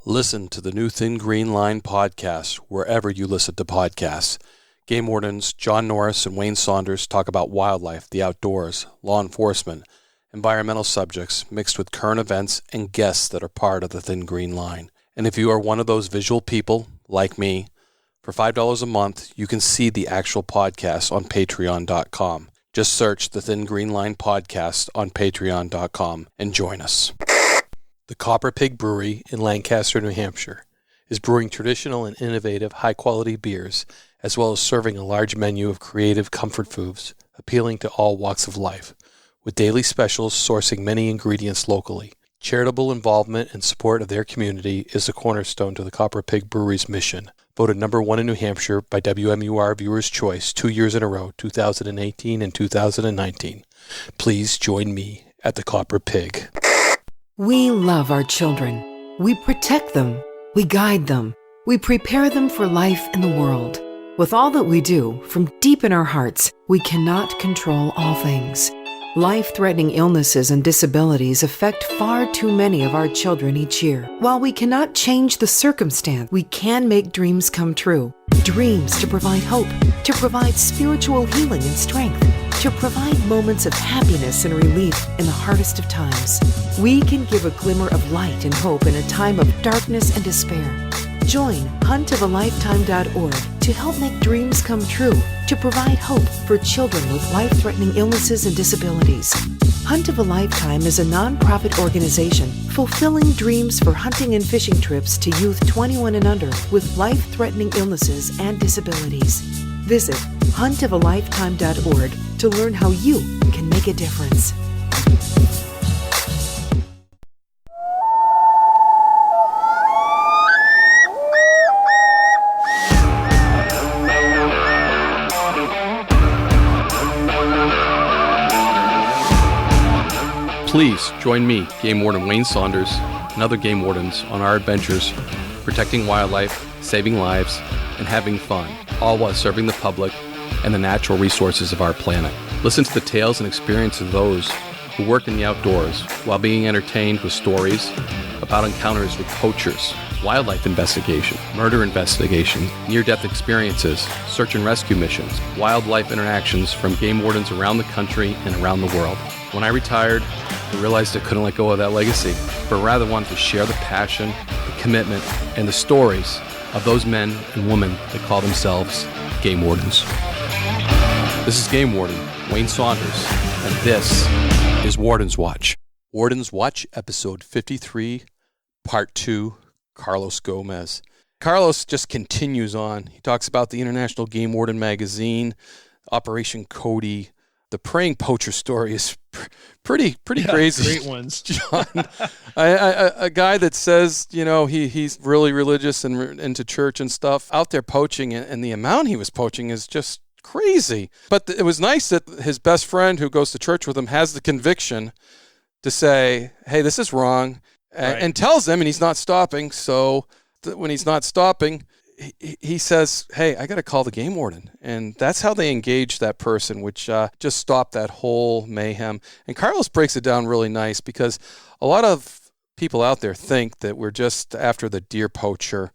Listen to the new Thin Green Line podcast wherever you listen to podcasts. Game Wardens John Norris and Wayne Saunders talk about wildlife, the outdoors, law enforcement, environmental subjects mixed with current events and guests that are part of the Thin Green Line. And if you are one of those visual people, like me, for $5 a month, you can see the actual podcast on patreon.com. Just search the Thin Green Line podcast on patreon.com and join us. The Copper Pig Brewery in Lancaster, New Hampshire, is brewing traditional and innovative high-quality beers, as well as serving a large menu of creative comfort foods appealing to all walks of life, with daily specials sourcing many ingredients locally. Charitable involvement and support of their community is the cornerstone to the Copper Pig Brewery's mission. Voted number 1 in New Hampshire by WMUR Viewers' Choice 2 years in a row, 2018 and 2019. Please join me at the Copper Pig. We love our children. We protect them. We guide them. We prepare them for life in the world. With all that we do, from deep in our hearts, we cannot control all things. Life-threatening illnesses and disabilities affect far too many of our children each year. While we cannot change the circumstance, we can make dreams come true. Dreams to provide hope, to provide spiritual healing and strength, to provide moments of happiness and relief in the hardest of times. We can give a glimmer of light and hope in a time of darkness and despair. Join huntofalifetime.org to help make dreams come true, to provide hope for children with life-threatening illnesses and disabilities. Hunt of a Lifetime is a nonprofit organization fulfilling dreams for hunting and fishing trips to youth 21 and under with life-threatening illnesses and disabilities. Visit huntofalifetime.org to learn how you can make a difference. Please join me, Game Warden Wayne Saunders, and other Game Wardens on our adventures protecting wildlife, saving lives, and having fun, all while serving the public and the natural resources of our planet. Listen to the tales and experiences of those who work in the outdoors while being entertained with stories about encounters with poachers, wildlife investigation, murder investigation, near-death experiences, search and rescue missions, wildlife interactions from game wardens around the country and around the world. When I retired, I realized I couldn't let go of that legacy, but rather wanted to share the passion, the commitment, and the stories of those men and women that call themselves game wardens. This is Game Warden Wayne Saunders, and this is Warden's Watch. Warden's Watch, episode 53, part 2, Carlos Gomez. Carlos just continues on. He talks about the International Game Warden magazine, Operation Cody. The praying poacher story is pretty crazy. Great ones, John. A guy that says, you know, he's really religious and into church and stuff, out there poaching, and the amount he was poaching is just crazy. But it was nice that his best friend who goes to church with him has the conviction to say, hey, this is wrong, and tells him, and he's not stopping. So when he's not stopping, he says, hey, I got to call the game warden. And that's how they engage that person, which just stopped that whole mayhem. And Carlos breaks it down really nice, because a lot of people out there think that we're just after the deer poacher.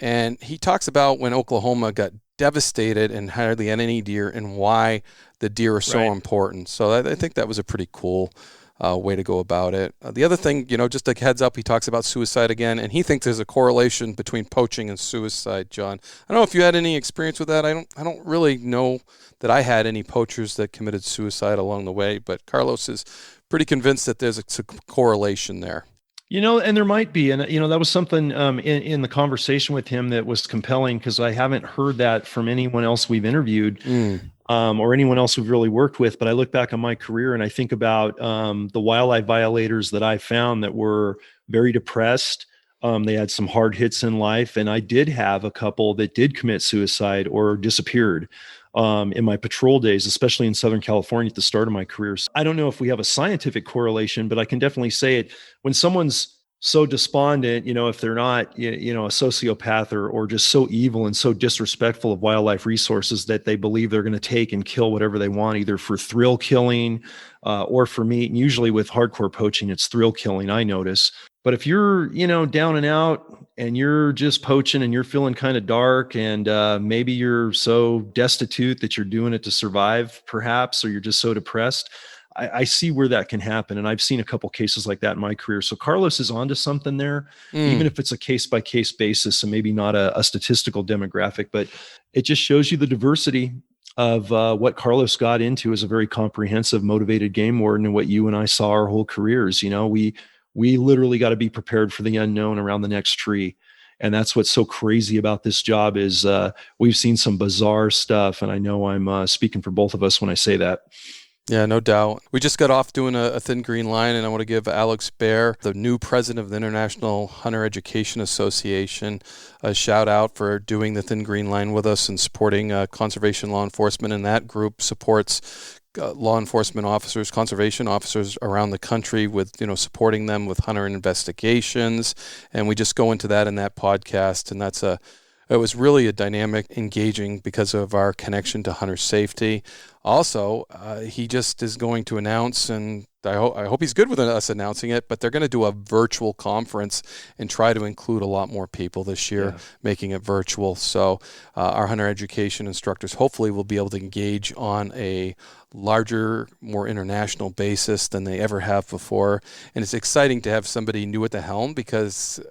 And he talks about when Oklahoma got devastated and hardly had any deer, and why the deer are so important. So I think that was a pretty cool way to go about it. The other thing, you know, just a heads up, he talks about suicide again, and he thinks there's a correlation between poaching and suicide, John. I don't know if you had any experience with that. I don't really know that I had any poachers that committed suicide along the way, but Carlos is pretty convinced that there's a correlation there. You know, and there might be, and you know, that was something in the conversation with him that was compelling, because I haven't heard that from anyone else we've interviewed. Or anyone else we've really worked with. But I look back on my career and I think about the wildlife violators that I found that were very depressed. They had some hard hits in life. And I did have a couple that did commit suicide or disappeared in my patrol days, especially in Southern California at the start of my career. So I don't know if we have a scientific correlation, but I can definitely say it. When someone's so despondent, you know, if they're not, you know, a sociopath or just so evil and so disrespectful of wildlife resources that they believe they're going to take and kill whatever they want, either for thrill killing or for meat. And usually with hardcore poaching, it's thrill killing, I notice. But if you're, you know, down and out, and you're just poaching and you're feeling kind of dark, and maybe you're so destitute that you're doing it to survive, perhaps, or you're just so depressed, I see where that can happen. And I've seen a couple cases like that in my career. So Carlos is onto something there, even if it's a case by case basis and maybe not a statistical demographic, but it just shows you the diversity of what Carlos got into as a very comprehensive, motivated game warden, and what you and I saw our whole careers. We literally got to be prepared for the unknown around the next tree. And that's what's so crazy about this job is we've seen some bizarre stuff. And I know I'm speaking for both of us when I say that. Yeah, no doubt. We just got off doing a Thin Green Line, and I want to give Alex Baer, the new president of the International Hunter Education Association, a shout out for doing the Thin Green Line with us and supporting conservation law enforcement. And that group supports law enforcement officers, conservation officers around the country with, supporting them with hunter investigations. And we just go into that in that podcast, and it was really a dynamic, engaging because of our connection to hunter safety. Also, he just is going to announce, and I hope he's good with us announcing it, but they're going to do a virtual conference and try to include a lot more people this year, making it virtual. So our hunter education instructors hopefully will be able to engage on a larger, more international basis than they ever have before. And it's exciting to have somebody new at the helm because,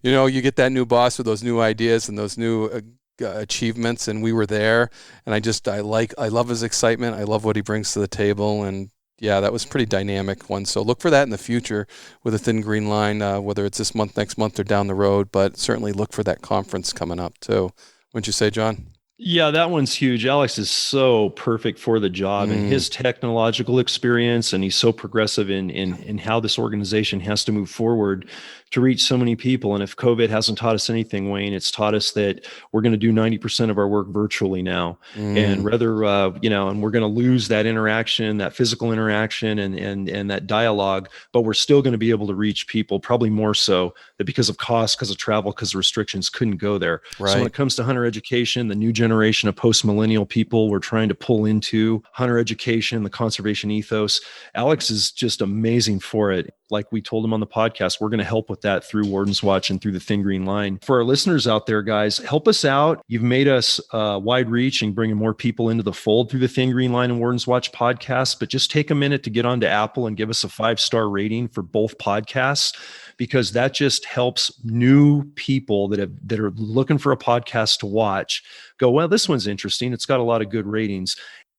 you get that new boss with those new ideas and those new achievements, and we were there, and I love his excitement. I love what he brings to the table, and yeah, that was a pretty dynamic one. So look for that in the future with a Thin Green Line, whether it's this month, next month, or down the road, but certainly look for that conference coming up too. Wouldn't you say, John? Yeah, that one's huge. Alex is so perfect for the job and his technological experience, and he's so progressive in how this organization has to move forward to reach so many people. And if COVID hasn't taught us anything, Wayne, it's taught us that we're going to do 90% of our work virtually now. And rather, and we're going to lose that interaction, that physical interaction and that dialogue, but we're still going to be able to reach people, probably more so that because of cost, because of travel, because of restrictions, couldn't go there. Right. So when it comes to hunter education, the new generation of post-millennial people we're trying to pull into hunter education, the conservation ethos, Alex is just amazing for it. Like we told him on the podcast, we're going to help with that through Warden's Watch and through the Thin Green Line. For our listeners out there, guys, help us out. You've made us wide reach and bringing more people into the fold through the Thin Green Line and Warden's Watch podcast, but just take a minute to get onto Apple and give us a 5-star rating for both podcasts, because that just helps new people that are looking for a podcast to watch go, well, this one's interesting. It's got a lot of good ratings,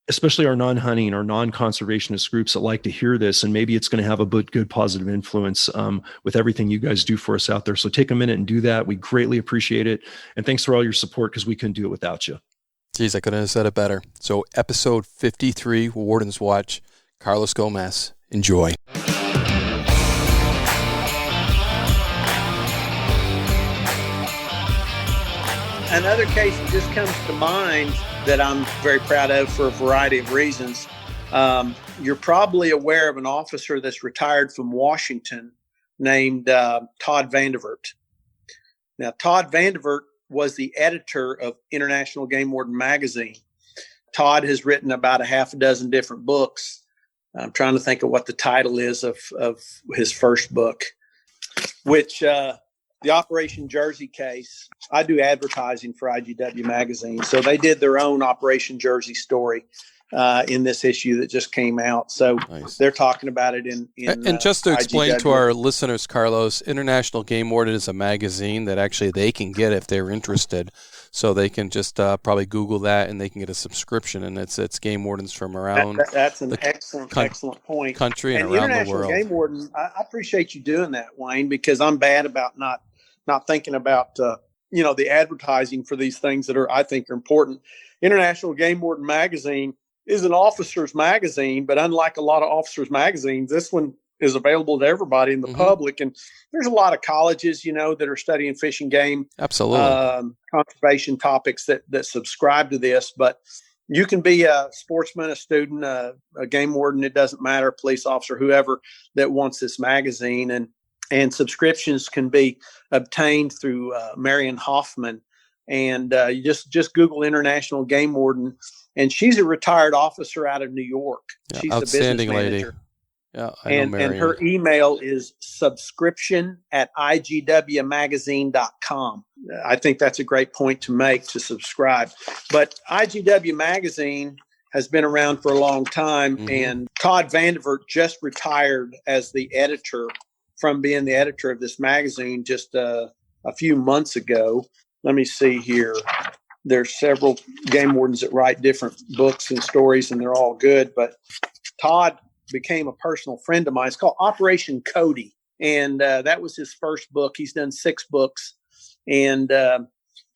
especially our non-hunting or non-conservationist groups that like to hear this. And maybe it's going to have a good positive influence with everything you guys do for us out there. So take a minute and do that. We greatly appreciate it. And thanks for all your support, because we couldn't do it without you. Geez, I couldn't have said it better. So episode 53, Warden's Watch, Carlos Gomez. Enjoy. Another case that just comes to mind that I'm very proud of for a variety of reasons. You're probably aware of an officer that's retired from Washington named Todd Vandevert. Now, Todd Vandevert was the editor of International Game Warden magazine. Todd has written about a half a dozen different books. I'm trying to think of what the title is of his first book, which the Operation Jersey case. I do advertising for IGW magazine, so they did their own Operation Jersey story in this issue that just came out. So nice. They're talking about it in and just to explain IGW. To our listeners, Carlos, International Game Warden is a magazine that actually they can get if they're interested. So they can just probably Google that, and they can get a subscription, and it's game wardens from around. That's an excellent point. Country and around the world. Game Warden, I appreciate you doing that, Wayne, because I'm bad about not thinking about the advertising for these things that I think are important. International Game Warden magazine is an officer's magazine, but unlike a lot of officers' magazines, this one is available to everybody in the public. And there's a lot of colleges, that are studying fish and game, absolutely, conservation topics that subscribe to this. But you can be a sportsman, a student, a game warden. It doesn't matter, a police officer, whoever that wants this magazine. And subscriptions can be obtained through Marion Hoffman. And you just Google International Game Warden. And she's a retired officer out of New York. Yeah, she's outstanding the business lady. manager. Yeah, I know And Marion. her email is subscription@igwmagazine.com. I think that's a great point to make, to subscribe. But IGW Magazine has been around for a long time, and Todd Vandevert just retired as the editor from being the editor of this magazine just a few months ago. Let me see here. There's several game wardens that write different books and stories, and they're all good. But Todd became a personal friend of mine. It's called Operation Cody, and that was his first book. He's done 6 books. And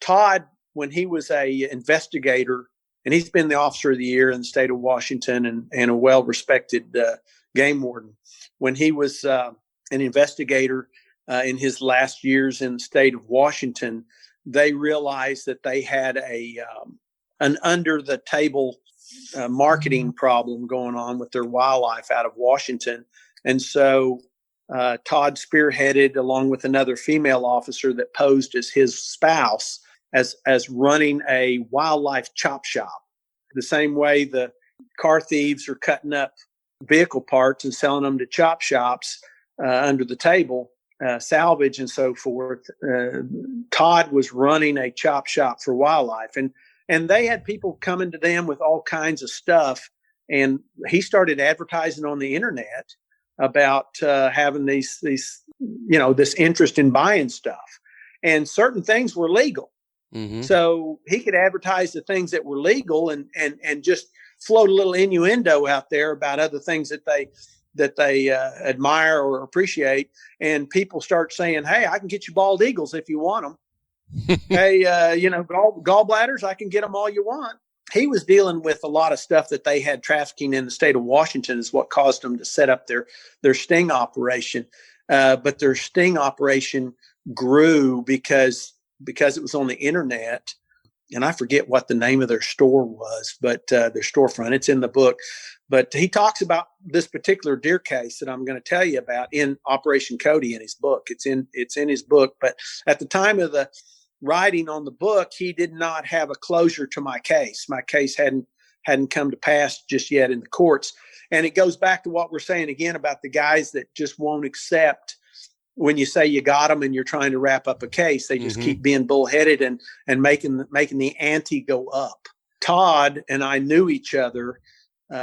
Todd, when he was a investigator, and he's been the Officer of the Year in the state of Washington and a well-respected game warden. When he was an investigator in his last years in the state of Washington, they realized that they had an under-the-table marketing problem going on with their wildlife out of Washington. And so Todd spearheaded, along with another female officer that posed as his spouse, as running a wildlife chop shop. The same way the car thieves are cutting up vehicle parts and selling them to chop shops under the table, salvage and so forth. Todd was running a chop shop for wildlife, and they had people coming to them with all kinds of stuff. And he started advertising on the internet about having this interest in buying stuff, and certain things were legal. So he could advertise the things that were legal and just float a little innuendo out there about other things that they admire or appreciate. And people start saying, "Hey, I can get you bald eagles if you want them. Hey, gallbladders, I can get them all you want." He was dealing with a lot of stuff that they had trafficking in the state of Washington, is what caused them to set up their sting operation. But their sting operation grew because it was on the internet. And I forget what the name of their store was, but their storefront, it's in the book. But he talks about this particular deer case that I'm going to tell you about in Operation Cody in his book. It's in his book. But at the time of the writing on the book, he did not have a closure to my case. My case hadn't come to pass just yet in the courts. And it goes back to what we're saying again about the guys that just won't accept when you say you got them and you're trying to wrap up a case. They just keep being bullheaded and making the ante go up. Todd and I knew each other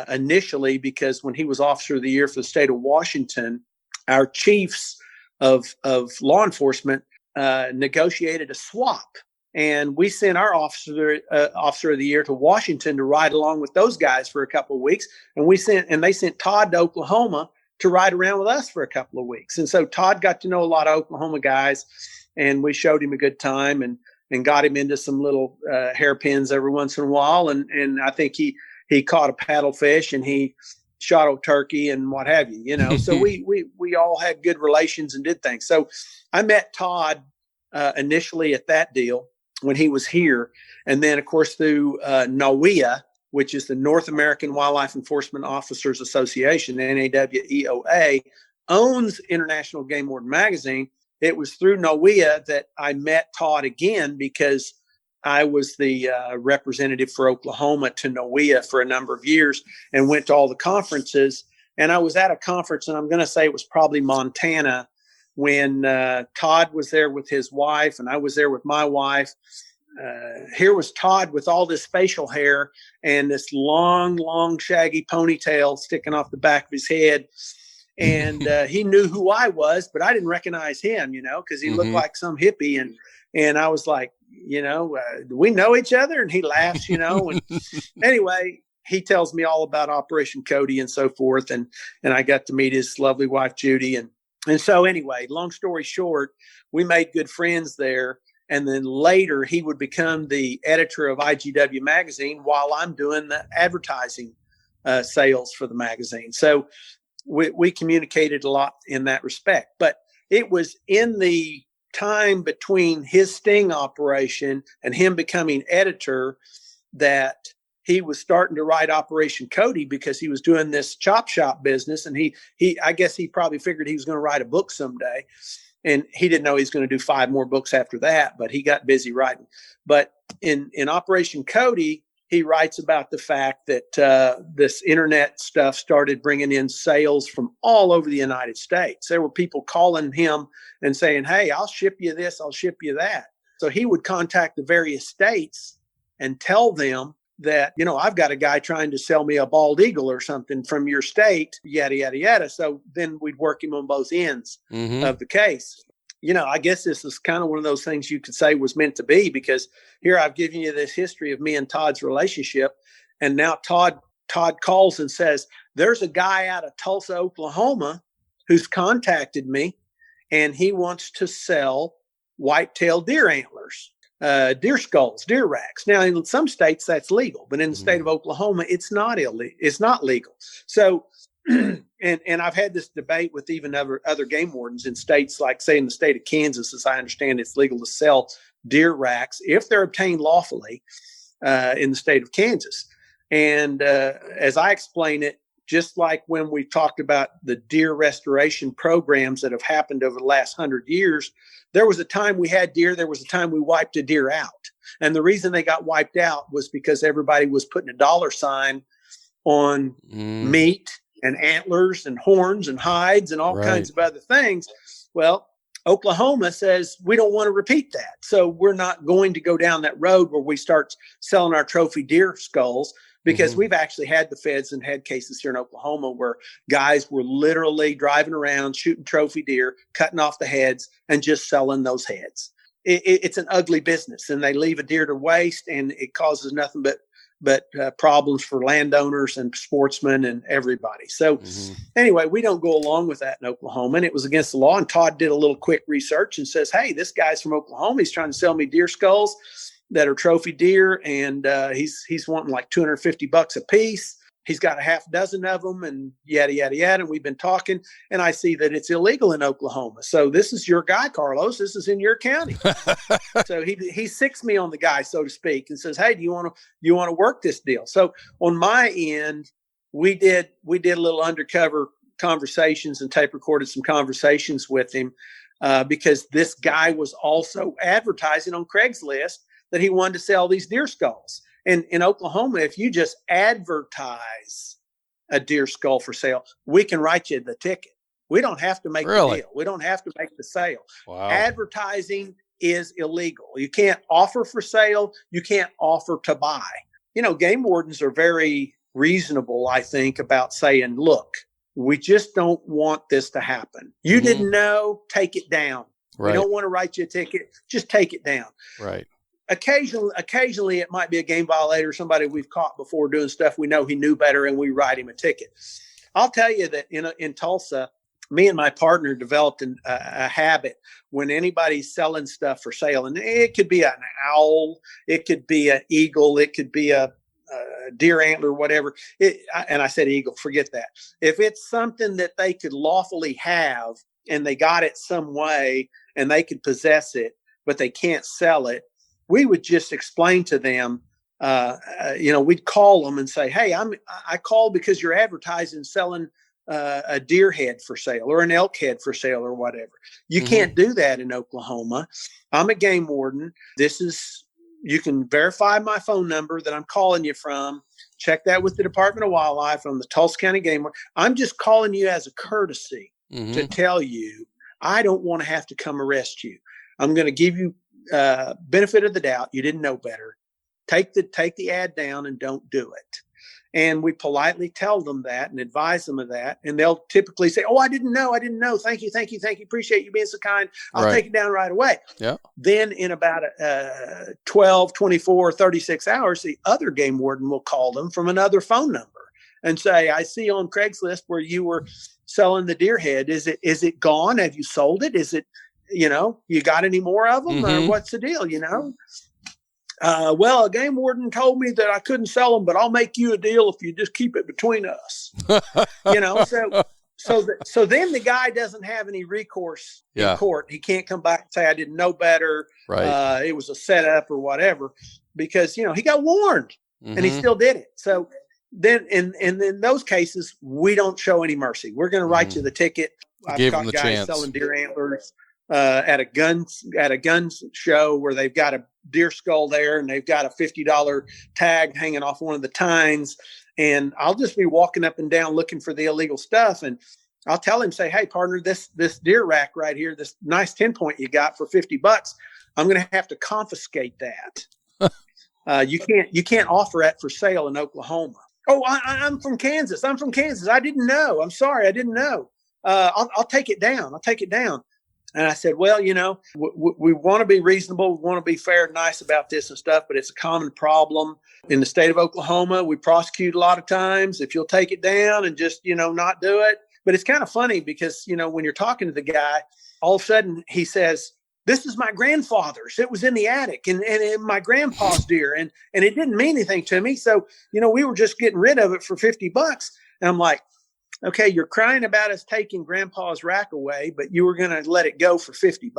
initially because when he was Officer of the Year for the state of Washington, our chiefs of law enforcement negotiated a swap, and we sent our officer of the year to Washington to ride along with those guys for a couple of weeks, and they sent Todd to Oklahoma to ride around with us for a couple of weeks. And so Todd got to know a lot of Oklahoma guys, and we showed him a good time and got him into some little hairpins every once in a while, and I think he caught a paddlefish and he shot a turkey and what have you. So we all had good relations and did things. So I met Todd initially at that deal when he was here. And then, of course, through NAWEA, which is the North American Wildlife Enforcement Officers Association, NAWEOA, owns International Game Warden Magazine. It was through NAWEA that I met Todd again because I was the representative for Oklahoma to NAWEA for a number of years and went to all the conferences. And I was at a conference, and I'm going to say it was probably Montana, when Todd was there with his wife and I was there with my wife. Here was Todd with all this facial hair and this long, shaggy ponytail sticking off the back of his head. And he knew who I was, but I didn't recognize him, because he looked like some hippie. And I was like, do we know each other? And he laughs, and anyway, he tells me all about Operation Cody and so forth. And I got to meet his lovely wife, Judy. And so anyway, long story short, we made good friends there. And then later he would become the editor of IGW Magazine while I'm doing the advertising sales for the magazine. So we communicated a lot in that respect. But it was in the time between his sting operation and him becoming editor that he was starting to write Operation Cody because he was doing this chop shop business. And I guess he probably figured he was going to write a book someday. And he didn't know he was going to do 5 more books after that, but he got busy writing. But in Operation Cody, he writes about the fact that this internet stuff started bringing in sales from all over the United States. There were people calling him and saying, hey, I'll ship you this, I'll ship you that. So he would contact the various states and tell them that, I've got a guy trying to sell me a bald eagle or something from your state, yada, yada, yada. So then we'd work him on both ends of the case. I guess this is kind of one of those things you could say was meant to be, because here I've given you this history of me and Todd's relationship. And now Todd calls and says, there's a guy out of Tulsa, Oklahoma, who's contacted me, and he wants to sell white-tailed deer antlers, deer skulls, deer racks. Now, in some states that's legal, but in the state of Oklahoma, it's not illegal. It's not legal. So, and I've had this debate with even other game wardens in states like, say, in the state of Kansas, as I understand, it's legal to sell deer racks if they're obtained lawfully in the state of Kansas. And as I explain it, just like when we talked about the deer restoration programs that have happened over the last 100 years, there was a time we had deer, there was a time we wiped a deer out. And the reason they got wiped out was because everybody was putting a dollar sign on meat and antlers and horns and hides and all kinds of other things. Well, Oklahoma says we don't want to repeat that. So we're not going to go down that road where we start selling our trophy deer skulls, because we've actually had the feds and had cases here in Oklahoma where guys were literally driving around, shooting trophy deer, cutting off the heads and just selling those heads. It's an ugly business, and they leave a deer to waste, and it causes nothing but problems for landowners and sportsmen and everybody. So anyway, we don't go along with that in Oklahoma, and it was against the law. And Todd did a little quick research and says, hey, this guy's from Oklahoma. He's trying to sell me deer skulls that are trophy deer. And he's wanting like $250 a piece. He's got a half dozen of them and yada, yada, yada. And we've been talking, and I see that it's illegal in Oklahoma. So this is your guy, Carlos. This is in your county. So he sicks me on the guy, so to speak, and says, hey, do you want to work this deal? So on my end, we did a little undercover conversations and tape recorded some conversations with him because this guy was also advertising on Craigslist that he wanted to sell these deer skulls. And in Oklahoma, if you just advertise a deer skull for sale, we can write you the ticket. We don't have to make the deal. We don't have to make the sale. Wow. Advertising is illegal. You can't offer for sale. You can't offer to buy. Game wardens are very reasonable, I think, about saying, look, we just don't want this to happen. You didn't know, take it down. We don't want to write you a ticket. Just take it down. Right. Occasionally it might be a game violator, somebody we've caught before doing stuff we know he knew better, and we write him a ticket. I'll tell you that in Tulsa, me and my partner developed a habit when anybody's selling stuff for sale, and it could be an owl, it could be an eagle, it could be a deer antler, whatever. And I said eagle, forget that. If it's something that they could lawfully have and they got it some way and they could possess it, but they can't sell it, we would just explain to them, we'd call them and say, hey, I called because you're advertising selling a deer head for sale or an elk head for sale or whatever. You can't do that in Oklahoma. I'm a game warden. You can verify my phone number that I'm calling you from. Check that with the Department of Wildlife on the Tulsa County Game Warden. I'm just calling you as a courtesy to tell you I don't want to have to come arrest you. I'm going to give you benefit of the doubt. You didn't know better. Take the ad down and don't do it. And we politely tell them that and advise them of that. And they'll typically say, oh, I didn't know. Thank you. Appreciate you being so kind. I'll take it down right away. Yeah. Then in about 12, 24, 36 hours, the other game warden will call them from another phone number and say, I see on Craigslist where you were selling the deer head. Is it gone? Have you sold it? Is it, you got any more of them or what's the deal? Well, a game warden told me that I couldn't sell them, but I'll make you a deal if you just keep it between us. So then the guy doesn't have any recourse in court. He can't come back and say, I didn't know better. Right. It was a setup or whatever, because, he got warned and he still did it. So then in those cases, we don't show any mercy. We're going to write you the ticket. I've got guys selling deer antlers at a gun show where they've got a deer skull there and they've got a $50 tag hanging off one of the tines. And I'll just be walking up and down looking for the illegal stuff. And I'll tell him, say, hey, partner, this deer rack right here, this nice 10-point you got for $50, I'm going to have to confiscate that. You can't offer that for sale in Oklahoma. Oh, I'm from Kansas. I'm from Kansas. I didn't know. I'm sorry. I didn't know. I'll take it down. I'll take it down. And I said, well, we want to be reasonable. We want to be fair and nice about this and stuff, but it's a common problem in the state of Oklahoma. We prosecute a lot of times. If you'll take it down and just, not do it. But it's kind of funny because, when you're talking to the guy, all of a sudden he says, this is my grandfather's. It was in the attic and my grandpa's deer. And it didn't mean anything to me. So, we were just getting rid of it for $50. And I'm like, okay, you're crying about us taking grandpa's rack away, but you were going to let it go for $50.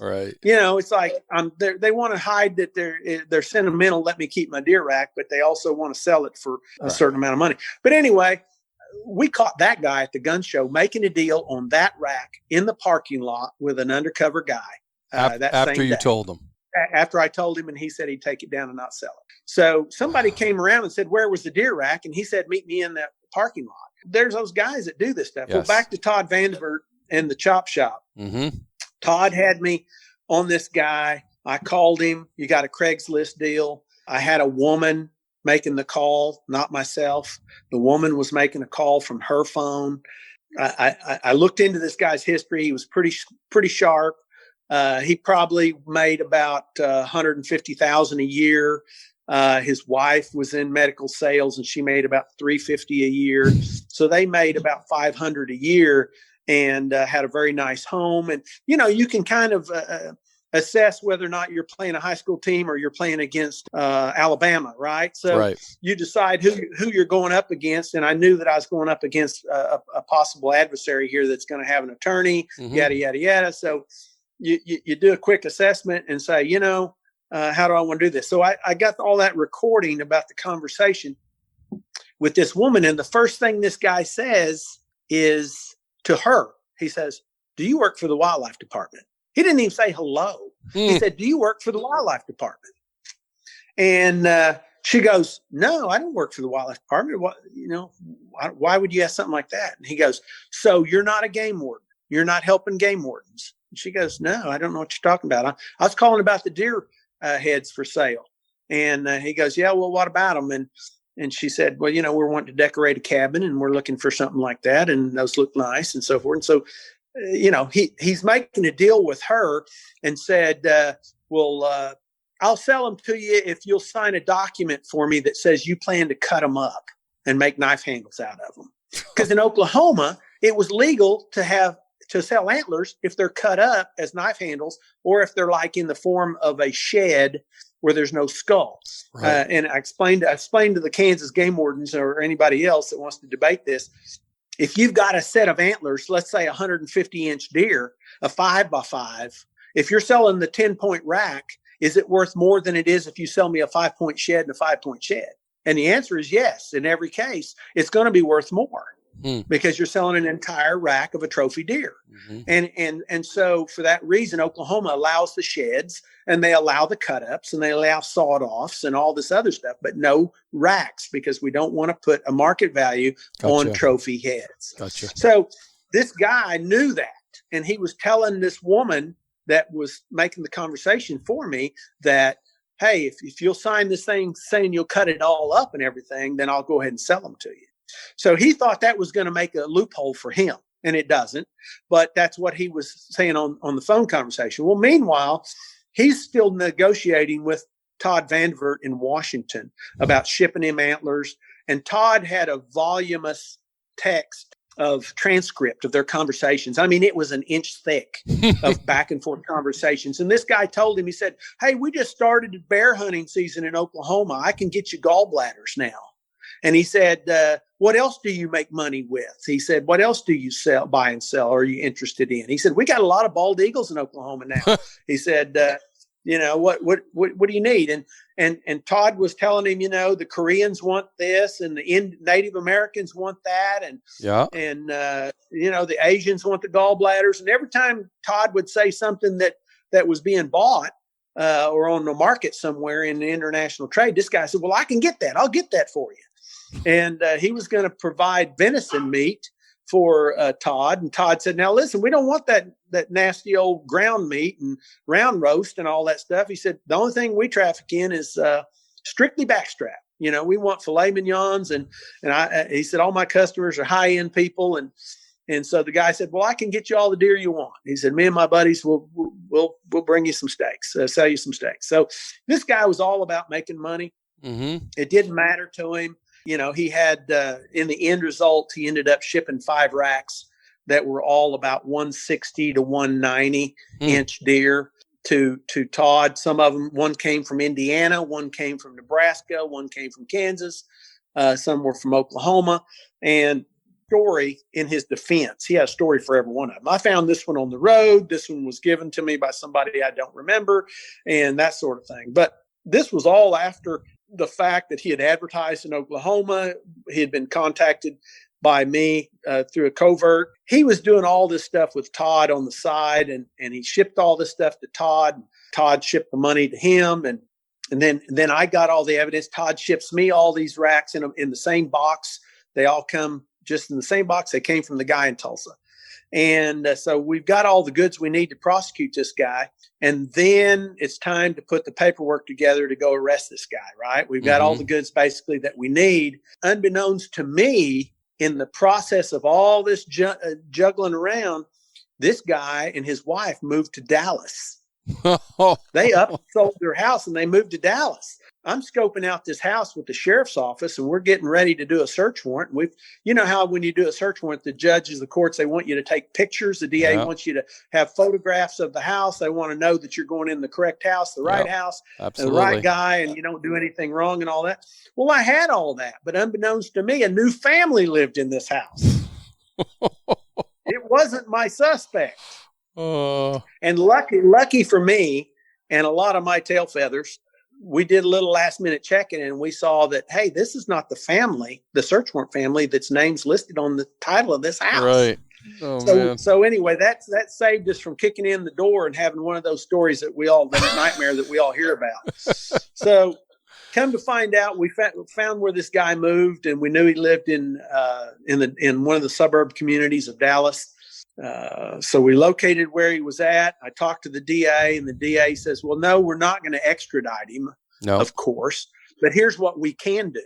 Right. It's like they want to hide that they're sentimental. Let me keep my deer rack, but they also want to sell it for a certain amount of money. But anyway, we caught that guy at the gun show making a deal on that rack in the parking lot with an undercover guy. After you told him. After I told him, and he said he'd take it down and not sell it. So somebody came around and said, where was the deer rack? And he said, meet me in that parking lot. There's those guys that do this stuff. Yes. Well, back to Todd Vandervert and the chop shop. Mm-hmm. Todd had me on this guy. I called him. You got a Craigslist deal. I had a woman making the call, not myself. The woman was making a call from her phone. I looked into this guy's history. He was pretty sharp. He probably made about $150,000 a year. His wife was in medical sales and she made about $350 a year. So they made about $500 a year and had a very nice home. And, you can kind of assess whether or not you're playing a high school team or you're playing against Alabama, right? So you decide who you're going up against. And I knew that I was going up against a possible adversary here that's going to have an attorney, yada, yada, yada. So you do a quick assessment and say, how do I want to do this? So I got all that recording about the conversation with this woman. And the first thing this guy says is to her, he says, do you work for the wildlife department? He didn't even say hello. He said, do you work for the wildlife department? And she goes, no, I don't work for the wildlife department. Why would you ask something like that? And he goes, so you're not a game warden. You're not helping game wardens. And she goes, no, I don't know what you're talking about. I was calling about the deer heads for sale. And he goes, yeah, well, what about them? And she said, well, we're wanting to decorate a cabin and we're looking for something like that. And those look nice and so forth. And so, he's making a deal with her and said, I'll sell them to you if you'll sign a document for me that says you plan to cut them up and make knife handles out of them. Because in Oklahoma, it was legal to sell antlers if they're cut up as knife handles or if they're like in the form of a shed where there's no skull. Right. And I explained to the Kansas game wardens or anybody else that wants to debate this. If you've got a set of antlers, let's say 150-inch deer, a 5x5, if you're selling the 10-point rack, is it worth more than it is if you sell me a 5-point shed and a 5-point shed? And the answer is yes. In every case, it's going to be worth more. Because you're selling an entire rack of a trophy deer. Mm-hmm. And so for that reason, Oklahoma allows the sheds and they allow the cut ups and they allow sawed offs and all this other stuff, but no racks because we don't want to put a market value on trophy heads. Gotcha. So this guy knew that. And he was telling this woman that was making the conversation for me that, hey, if you'll sign this thing saying you'll cut it all up and everything, then I'll go ahead and sell them to you. So he thought that was going to make a loophole for him, and it doesn't. But that's what he was saying on the phone conversation. Well, meanwhile, he's still negotiating with Todd Vandervert in Washington about shipping him antlers. And Todd had a voluminous text of transcript of their conversations. I mean, it was an inch thick of back and forth conversations. And this guy told him, he said, hey, we just started bear hunting season in Oklahoma. I can get you gallbladders now. And he said, what else do you make money with? He said, what else do you buy and sell? Are you interested in? He said, we got a lot of bald eagles in Oklahoma now. He said, what do you need? And Todd was telling him, the Koreans want this, and the Native Americans want that, and the Asians want the gallbladders. And every time Todd would say something that was being bought or on the market somewhere in the international trade, this guy said, "Well, I can get that. I'll get that for you." And he was going to provide venison meat for Todd. And Todd said, "Now listen, we don't want that nasty old ground meat and round roast and all that stuff." He said, "The only thing we traffic in is strictly backstrap. We want filet mignons." And he said, "All my customers are high end people." And so the guy said, "Well, I can get you all the deer you want." He said, "Me and my buddies will bring you some steaks, sell you some steaks." So this guy was all about making money. Mm-hmm. It didn't matter to him. He had, in the end result, he ended up shipping 5 racks that were all about 160 to 190 inch deer to Todd. Some of them, one came from Indiana, one came from Nebraska, one came from Kansas, some were from Oklahoma. And story in his defense, he has a story for every one of them. I found this one on the road. This one was given to me by somebody I don't remember, and that sort of thing. But this was all after the fact that he had advertised in Oklahoma. He had been contacted by me through a covert. He was doing all this stuff with Todd on the side, and he shipped all this stuff to Todd. Todd shipped the money to him, and then I got all the evidence. Todd ships me all these racks in the same box. They all come just in the same box. They came from the guy in Tulsa. And so we've got all the goods we need to prosecute this guy. And then it's time to put the paperwork together to go arrest this guy, right? We've got all the goods basically that we need. Unbeknownst to me, in the process of all this juggling around, this guy and his wife moved to Dallas. They sold their house and they moved to Dallas. I'm scoping out this house with the sheriff's office, and we're getting ready to do a search warrant. How when you do a search warrant, the judges, the courts, they want you to take pictures. The DA wants you to have photographs of the house. They want to know that you're going in the correct house, the right house, the right guy, and you don't do anything wrong and all that. Well, I had all that, but unbeknownst to me, a new family lived in this house. It wasn't my suspect. And lucky for me, and a lot of my tail feathers, we did a little last minute checking, and we saw that, hey, this is not the family, the search warrant family that's names listed on the title of this house. Right. So anyway, that saved us from kicking in the door and having one of those stories that that nightmare that we all hear about. So come to find out, we found where this guy moved, and we knew he lived in one of the suburb communities of Dallas. So we located where he was at. I talked to the DA, and the DA says, "Well, no, we're not going to extradite him, of course, but here's what we can do.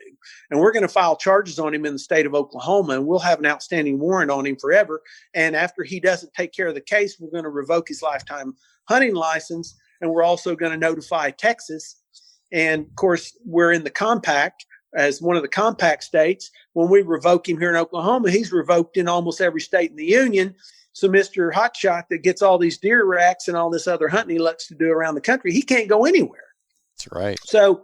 And we're going to file charges on him in the state of Oklahoma, and we'll have an outstanding warrant on him forever. And after he doesn't take care of the case, we're going to revoke his lifetime hunting license. And we're also going to notify Texas. And of course, we're in the compact as one of the compact states. When we revoke him here in Oklahoma, he's revoked in almost every state in the union. So Mr. Hotshot that gets all these deer racks and all this other hunting he likes to do around the country, he can't go anywhere." That's right. So,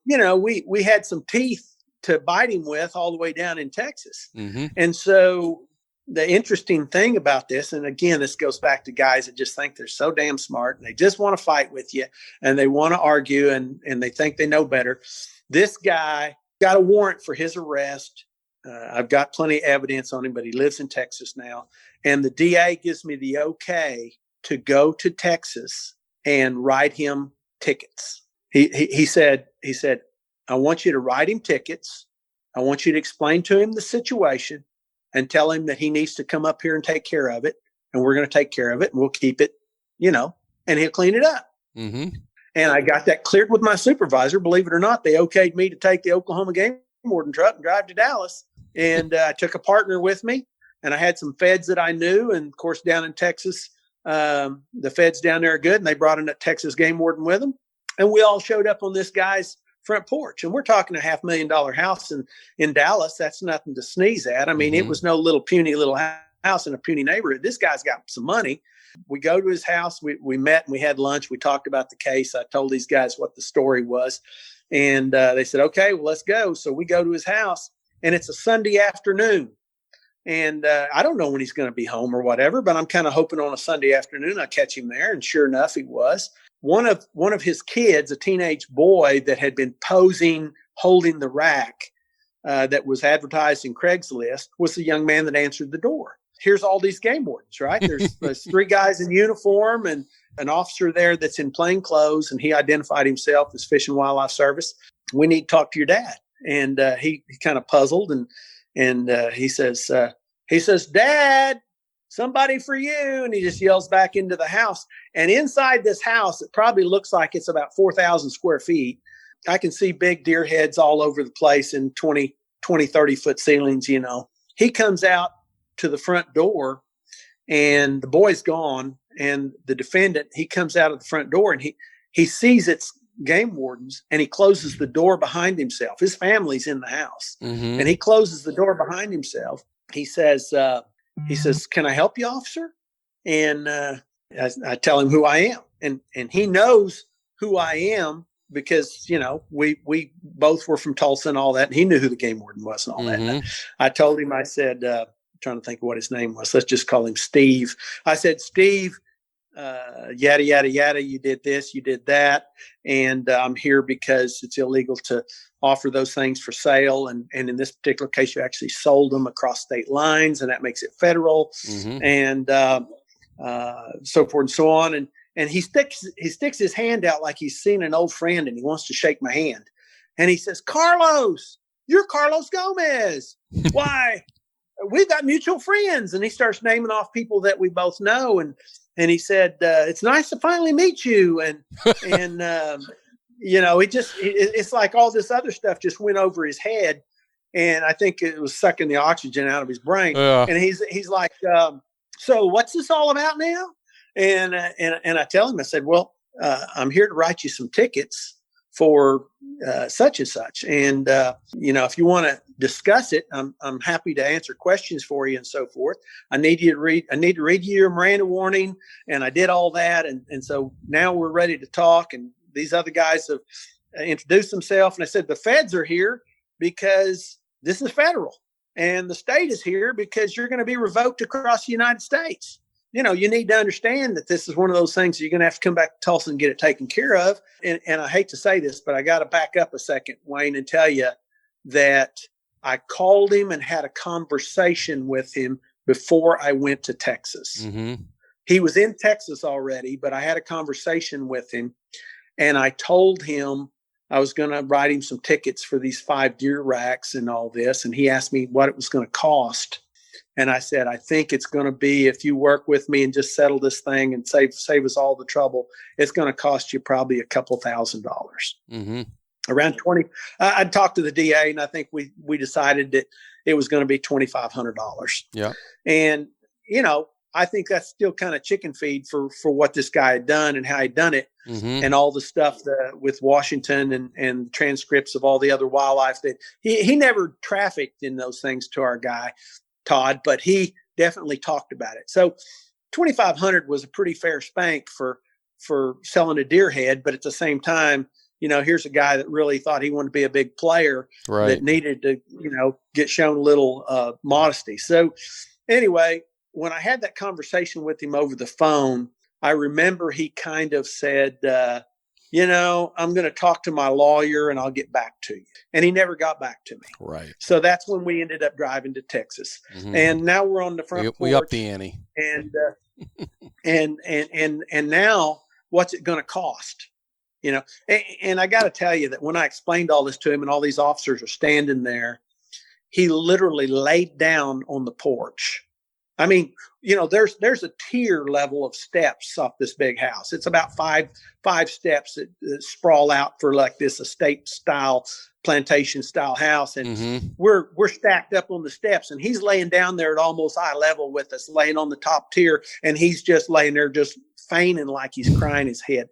we had some teeth to bite him with all the way down in Texas. Mm-hmm. And so the interesting thing about this, and again, this goes back to guys that just think they're so damn smart and they just want to fight with you and they want to argue and they think they know better. This guy got a warrant for his arrest. I've got plenty of evidence on him, but he lives in Texas now. And the DA gives me the okay to go to Texas and write him tickets. He said, "I want you to write him tickets. I want you to explain to him the situation and tell him that he needs to come up here and take care of it. And we're going to take care of it, and we'll keep it, and he'll clean it up." Mm-hmm. And I got that cleared with my supervisor. Believe it or not, they okayed me to take the Oklahoma Game Warden truck and drive to Dallas. And I took a partner with me, and I had some feds that I knew. And of course, down in Texas, the feds down there are good, and they brought in a Texas Game Warden with them. And we all showed up on this guy's front porch. And we're talking a $500,000 house in Dallas. That's nothing to sneeze at. I mean, It was no puny little house in a puny neighborhood. This guy's got some money. We go to his house. We met and we had lunch. We talked about the case. I told these guys what the story was. And they said, "Okay, well, let's go." So we go to his house, and it's a Sunday afternoon. And I don't know when he's going to be home or whatever, but I'm kind of hoping on a Sunday afternoon I catch him there. And sure enough, he was. one of his kids, a teenage boy that had been posing, holding the rack that was advertised in Craigslist, was the young man that answered the door. Here's all these game wardens, right? There's 3 guys in uniform and an officer there that's in plain clothes, and he identified himself as Fish and Wildlife Service. We need to talk to your dad. And he kind of puzzled, and he says, Dad, somebody for you. And he just yells back into the house. And inside this house, it probably looks like it's about 4,000 square feet. I can see big deer heads all over the place in 20, 30 foot ceilings, you know. He comes out to the front door, and the boy's gone. And the defendant, he comes out of the front door, and he sees it's game wardens, and he closes the door behind himself. His family's in the house, and he closes the door behind himself. He says, "Can I help you, officer?" And I tell him who I am, and he knows who I am because, you know, we both were from Tulsa and all that, and he knew who the game warden was and all that. And I told him, I said, trying to think of what his name was. Let's just call him Steve. I said, Steve, yada, yada, yada. You did this, you did that. And I'm here because it's illegal to offer those things for sale. And in this particular case, you actually sold them across state lines, and that makes it federal, and so forth and so on. And he sticks his hand out like he's seen an old friend, and he wants to shake my hand. And he says, Carlos, you're Carlos Gomez. Why? We've got mutual friends. And he starts naming off people that we both know. And he said, it's nice to finally meet you. And you know, it's like all this other stuff just went over his head. And I think it was sucking the oxygen out of his brain. And he's like, so what's this all about now? And I tell him, I said, well, I'm here to write you some tickets for such and such. And, you know, if you want to discuss it, I'm happy to answer questions for you and so forth. I need to read you your Miranda warning. And I did all that. And so now we're ready to talk. And these other guys have introduced themselves. And I said, the feds are here because this is federal, and the state is here because you're going to be revoked across the United States. You know, you need to understand that this is one of those things you're going to have to come back to Tulsa and get it taken care of. And I hate to say this, but I got to back up a second, Wayne, and tell you that I called him and had a conversation with him before I went to Texas. He was in Texas already, but I had a conversation with him, and I told him I was going to write him some tickets for these 5 deer racks and all this. And he asked me what it was going to cost. And I said, I think it's going to be, if you work with me and just settle this thing and save us all the trouble, it's going to cost you probably a couple $1,000s. Around 20. I'd talked to the DA, and I think we decided that it was going to be $2,500. Yeah. And, you know, I think that's still kind of chicken feed for what this guy had done and how he'd done it, and all the stuff with Washington and transcripts of all the other wildlife that he never trafficked in those things to our guy, Todd, but he definitely talked about it. So $2,500 was a pretty fair spank for selling a deer head. But at the same time, you know, here's a guy that really thought he wanted to be a big player, that needed to, you know, get shown a little modesty. So anyway, when I had that conversation with him over the phone, I remember he kind of said, you know, I'm going to talk to my lawyer and I'll get back to you. And he never got back to me. Right. So that's when we ended up driving to Texas. And now we're on the front porch. We upped the ante. And now what's it going to cost? You know, and I got to tell you that when I explained all this to him and all these officers are standing there, he literally laid down on the porch. I mean, you know, there's a tier level of steps off this big house. It's about five steps that sprawl out for like this estate style, plantation style house. And we're stacked up on the steps, and he's laying down there at almost eye level with us, laying on the top tier. And he's just laying there, just feigning like he's crying his head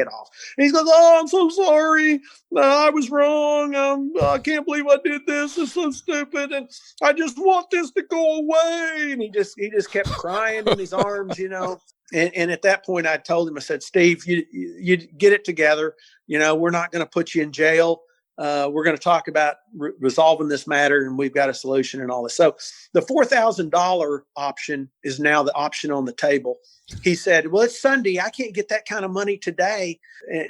off. And he goes, "Oh, I'm so sorry. I was wrong. I can't believe I did this. It's so stupid. And I just want this to go away." And he just kept crying in his arms, you know. And at that point I told him, I said, "Steve, you get it together. You know, we're not going to put you in jail. We're going to talk about resolving this matter, and we've got a solution and all this. So the $4,000 option is now the option on the table. He said, well, it's Sunday. I can't get that kind of money today.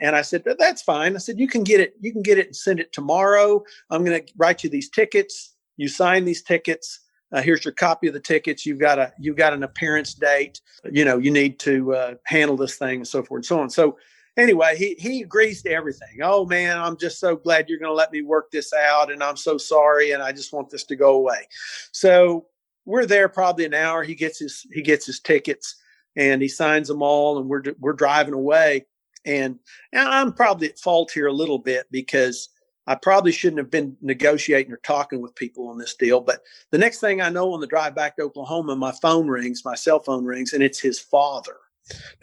And I said, that's fine. I said, you can get it and send it tomorrow. I'm going to write you these tickets. You sign these tickets. Here's your copy of the tickets. You've got an appearance date. You need to handle this thing and so forth and so on. So anyway, he agrees to everything. Oh man, I'm just so glad you're going to let me work this out. And I'm so sorry. And I just want this to go away. So we're there probably an hour. He gets his tickets and he signs them all. And we're driving away. And I'm probably at fault here a little bit because I probably shouldn't have been negotiating or talking with people on this deal. But the next thing I know, on the drive back to Oklahoma, my cell phone rings, and it's his father.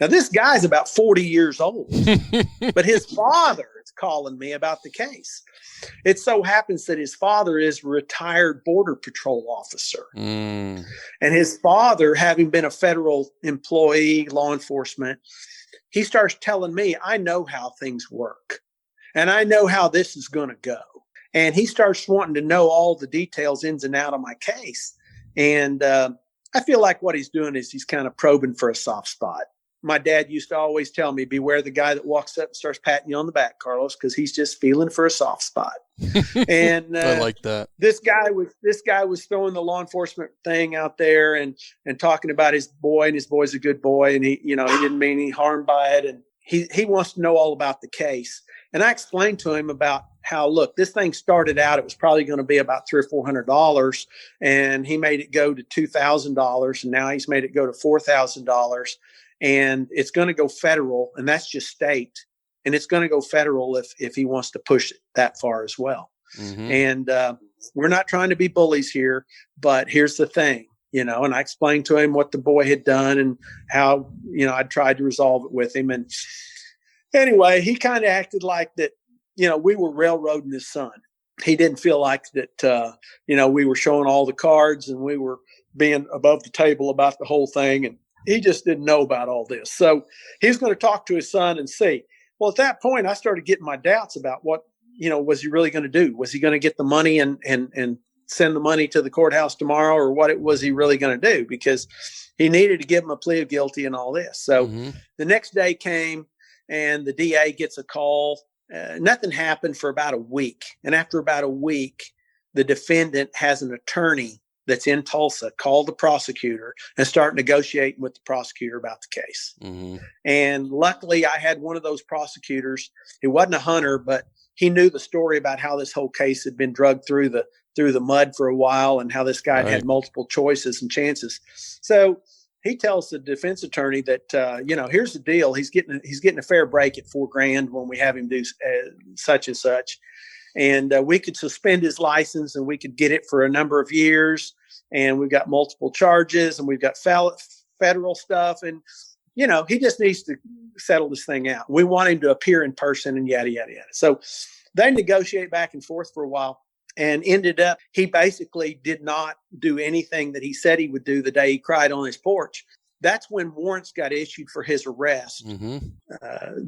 Now, this guy's about 40 years old, but his father is calling me about the case. It so happens that his father is a retired Border Patrol officer. And his father, having been a federal employee, law enforcement, he starts telling me, I know how things work. And I know how this is going to go. And he starts wanting to know all the details, ins and out of my case. And I feel like what he's doing is he's kind of probing for a soft spot. My dad used to always tell me, beware the guy that walks up and starts patting you on the back, Carlos, because he's just feeling for a soft spot. And I like that. This guy was throwing the law enforcement thing out there and talking about his boy, and his boy's a good boy, and he didn't mean any harm by it. And he wants to know all about the case. And I explained to him about how, look, this thing started out, it was probably going to be about $300 or $400, and he made it go to $2,000, and now he's made it go to $4,000, and it's going to go federal, and that's just state, and it's going to go federal if he wants to push it that far as well. Mm-hmm. And we're not trying to be bullies here, but here's the thing, and I explained to him what the boy had done and how, I tried to resolve it with him. And anyway, he kind of acted like that, we were railroading his son. He didn't feel like that, we were showing all the cards and we were being above the table about the whole thing. And he just didn't know about all this. So he's going to talk to his son and see. Well, at that point, I started getting my doubts about what, was he really going to do? Was he going to get the money and send the money to the courthouse tomorrow, or what was he really going to do? Because he needed to give him a plea of guilty and all this. So the next day came, and the DA gets a call. Nothing happened for about a week. And after about a week, the defendant has an attorney that's in Tulsa call the prosecutor and start negotiating with the prosecutor about the case. Mm-hmm. And luckily, I had one of those prosecutors. He wasn't a hunter, but he knew the story about how this whole case had been dragged through the mud for a while, and how this guy had multiple choices and chances. So he tells the defense attorney that, here's the deal. He's getting a fair break at $4,000 when we have him do such and such. And we could suspend his license, and we could get it for a number of years. And we've got multiple charges, and we've got federal stuff. And, he just needs to settle this thing out. We want him to appear in person and yada, yada, yada. So they negotiate back and forth for a while, and ended up, he basically did not do anything that he said he would do the day he cried on his porch. That's when warrants got issued for his arrest. Mm-hmm.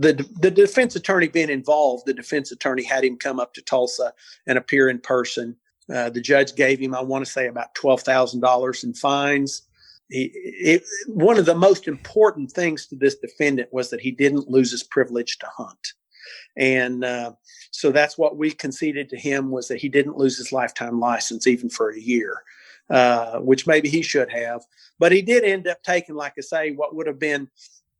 The defense attorney being involved, the defense attorney had him come up to Tulsa and appear in person. The judge gave him, I want to say, about $12,000 in fines. One of the most important things to this defendant was that he didn't lose his privilege to hunt. And so that's what we conceded to him, was that he didn't lose his lifetime license even for a year. Which maybe he should have, but he did end up taking, like I say, what would have been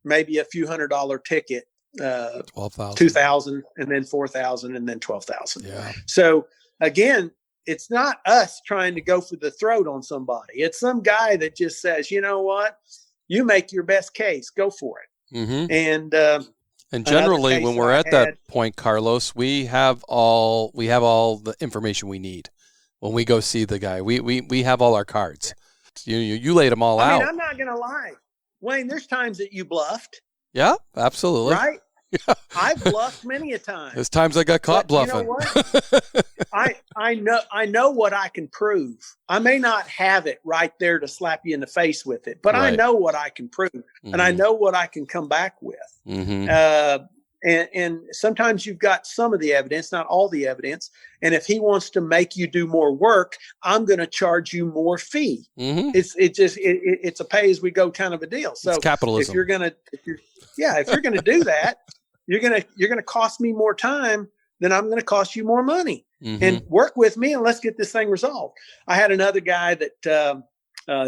maybe a few $100 ticket, $2,000, and then $4,000, and then $12,000. Yeah. So again, it's not us trying to go for the throat on somebody. It's some guy that just says, you know what, you make your best case, go for it. Mm-hmm. And generally, when we're at that point, Carlos, we have all the information we need. When we go see the guy, we have all our cards. You laid them all out. I mean, I'm not going to lie, Wayne. There's times that you bluffed. Yeah, absolutely. Right. Yeah. I've bluffed many a time. There's times I got caught bluffing. You know what? I know what I can prove. I may not have it right there to slap you in the face with it, but right. I know what I can prove, and I know what I can come back with. Mm-hmm. And sometimes you've got some of the evidence, not all the evidence. And if he wants to make you do more work, I'm going to charge you more fee. Mm-hmm. It's a pay as we go kind of a deal. So it's capitalism. If you're going to do that, you're going to cost me more time, then I'm going to cost you more money. Mm-hmm. And work with me and let's get this thing resolved. I had another guy that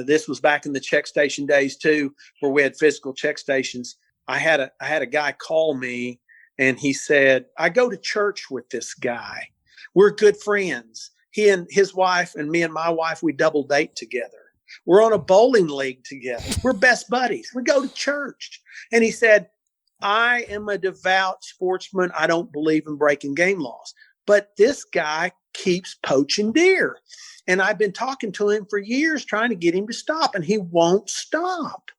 this was back in the check station days too, where we had physical check stations. I had a guy call me and he said, I go to church with this guy. We're good friends. He and his wife and me and my wife, we double date together. We're on a bowling league together. We're best buddies. We go to church. And he said, I am a devout sportsman. I don't believe in breaking game laws. But this guy keeps poaching deer. And I've been talking to him for years, trying to get him to stop, and he won't stop.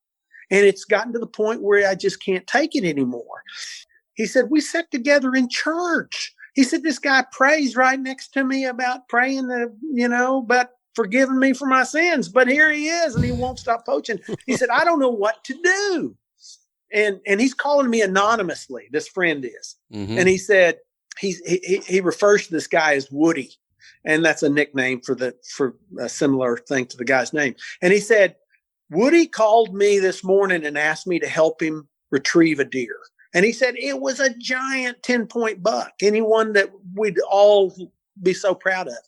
And it's gotten to the point where I just can't take it anymore. He said, we sat together in church. He said, this guy prays right next to me about praying, about forgiving me for my sins. But here he is, and he won't stop poaching. He said, I don't know what to do. And he's calling me anonymously, this friend is. Mm-hmm. And he said, he refers to this guy as Woody. And that's a nickname for a similar thing to the guy's name. And he said, Woody called me this morning and asked me to help him retrieve a deer. And he said, it was a giant 10-point buck, anyone that we'd all be so proud of.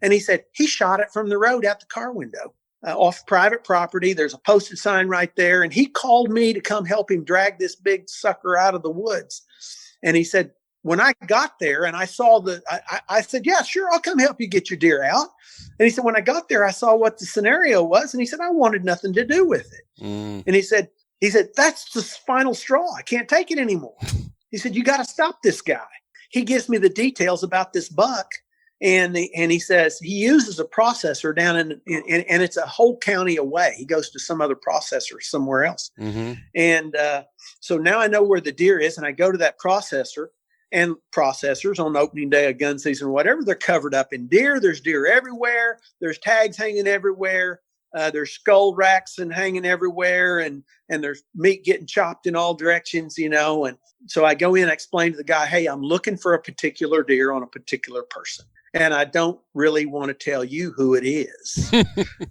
And he said, he shot it from the road out the car window off private property. There's a posted sign right there. And he called me to come help him drag this big sucker out of the woods. And he said, when I got there and I saw I said, yeah, sure, I'll come help you get your deer out. And he said, when I got there, I saw what the scenario was. And he said, I wanted nothing to do with it. Mm. And he said, that's the final straw. I can't take it anymore. He said, you got to stop this guy. He gives me the details about this buck. And he says he uses a processor down and it's a whole county away. He goes to some other processor somewhere else. Mm-hmm. And so now I know where the deer is. And I go to that processor. And processors on opening day of gun season or whatever, they're covered up in deer. There's deer everywhere. There's tags hanging everywhere. There's skull racks and hanging everywhere. And there's meat getting chopped in all directions, And so I go in and explain to the guy, hey, I'm looking for a particular deer on a particular person. And I don't really want to tell you who it is.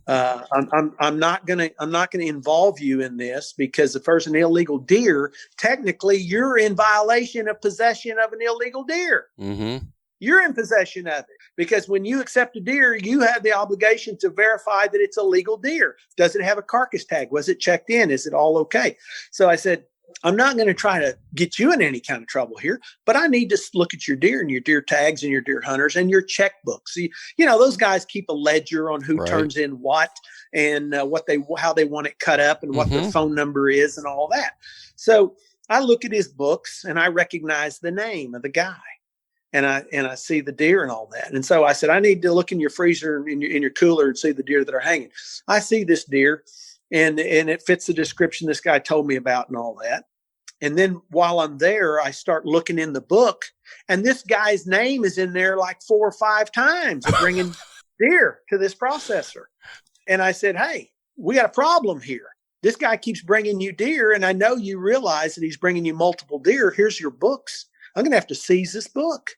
I'm not gonna involve you in this because if there's an illegal deer, technically you're in violation of possession of an illegal deer. Mm-hmm. You're in possession of it because when you accept a deer, you have the obligation to verify that it's a legal deer. Does it have a carcass tag? Was it checked in? Is it all okay? So I said, I'm not going to try to get you in any kind of trouble here, but I need to look at your deer and your deer tags and your deer hunters and your checkbooks. Those guys keep a ledger on who turns in what and how they want it cut up and what their phone number is and all that. So I look at his books and I recognize the name of the guy and I see the deer and all that. And so I said, I need to look in your freezer and in your cooler and see the deer that are hanging. I see this deer. And it fits the description this guy told me about and all that. And then while I'm there, I start looking in the book and this guy's name is in there like 4 or 5 times bringing deer to this processor. And I said, hey, we got a problem here. This guy keeps bringing you deer. And I know you realize that he's bringing you multiple deer. Here's your books. I'm going to have to seize this book.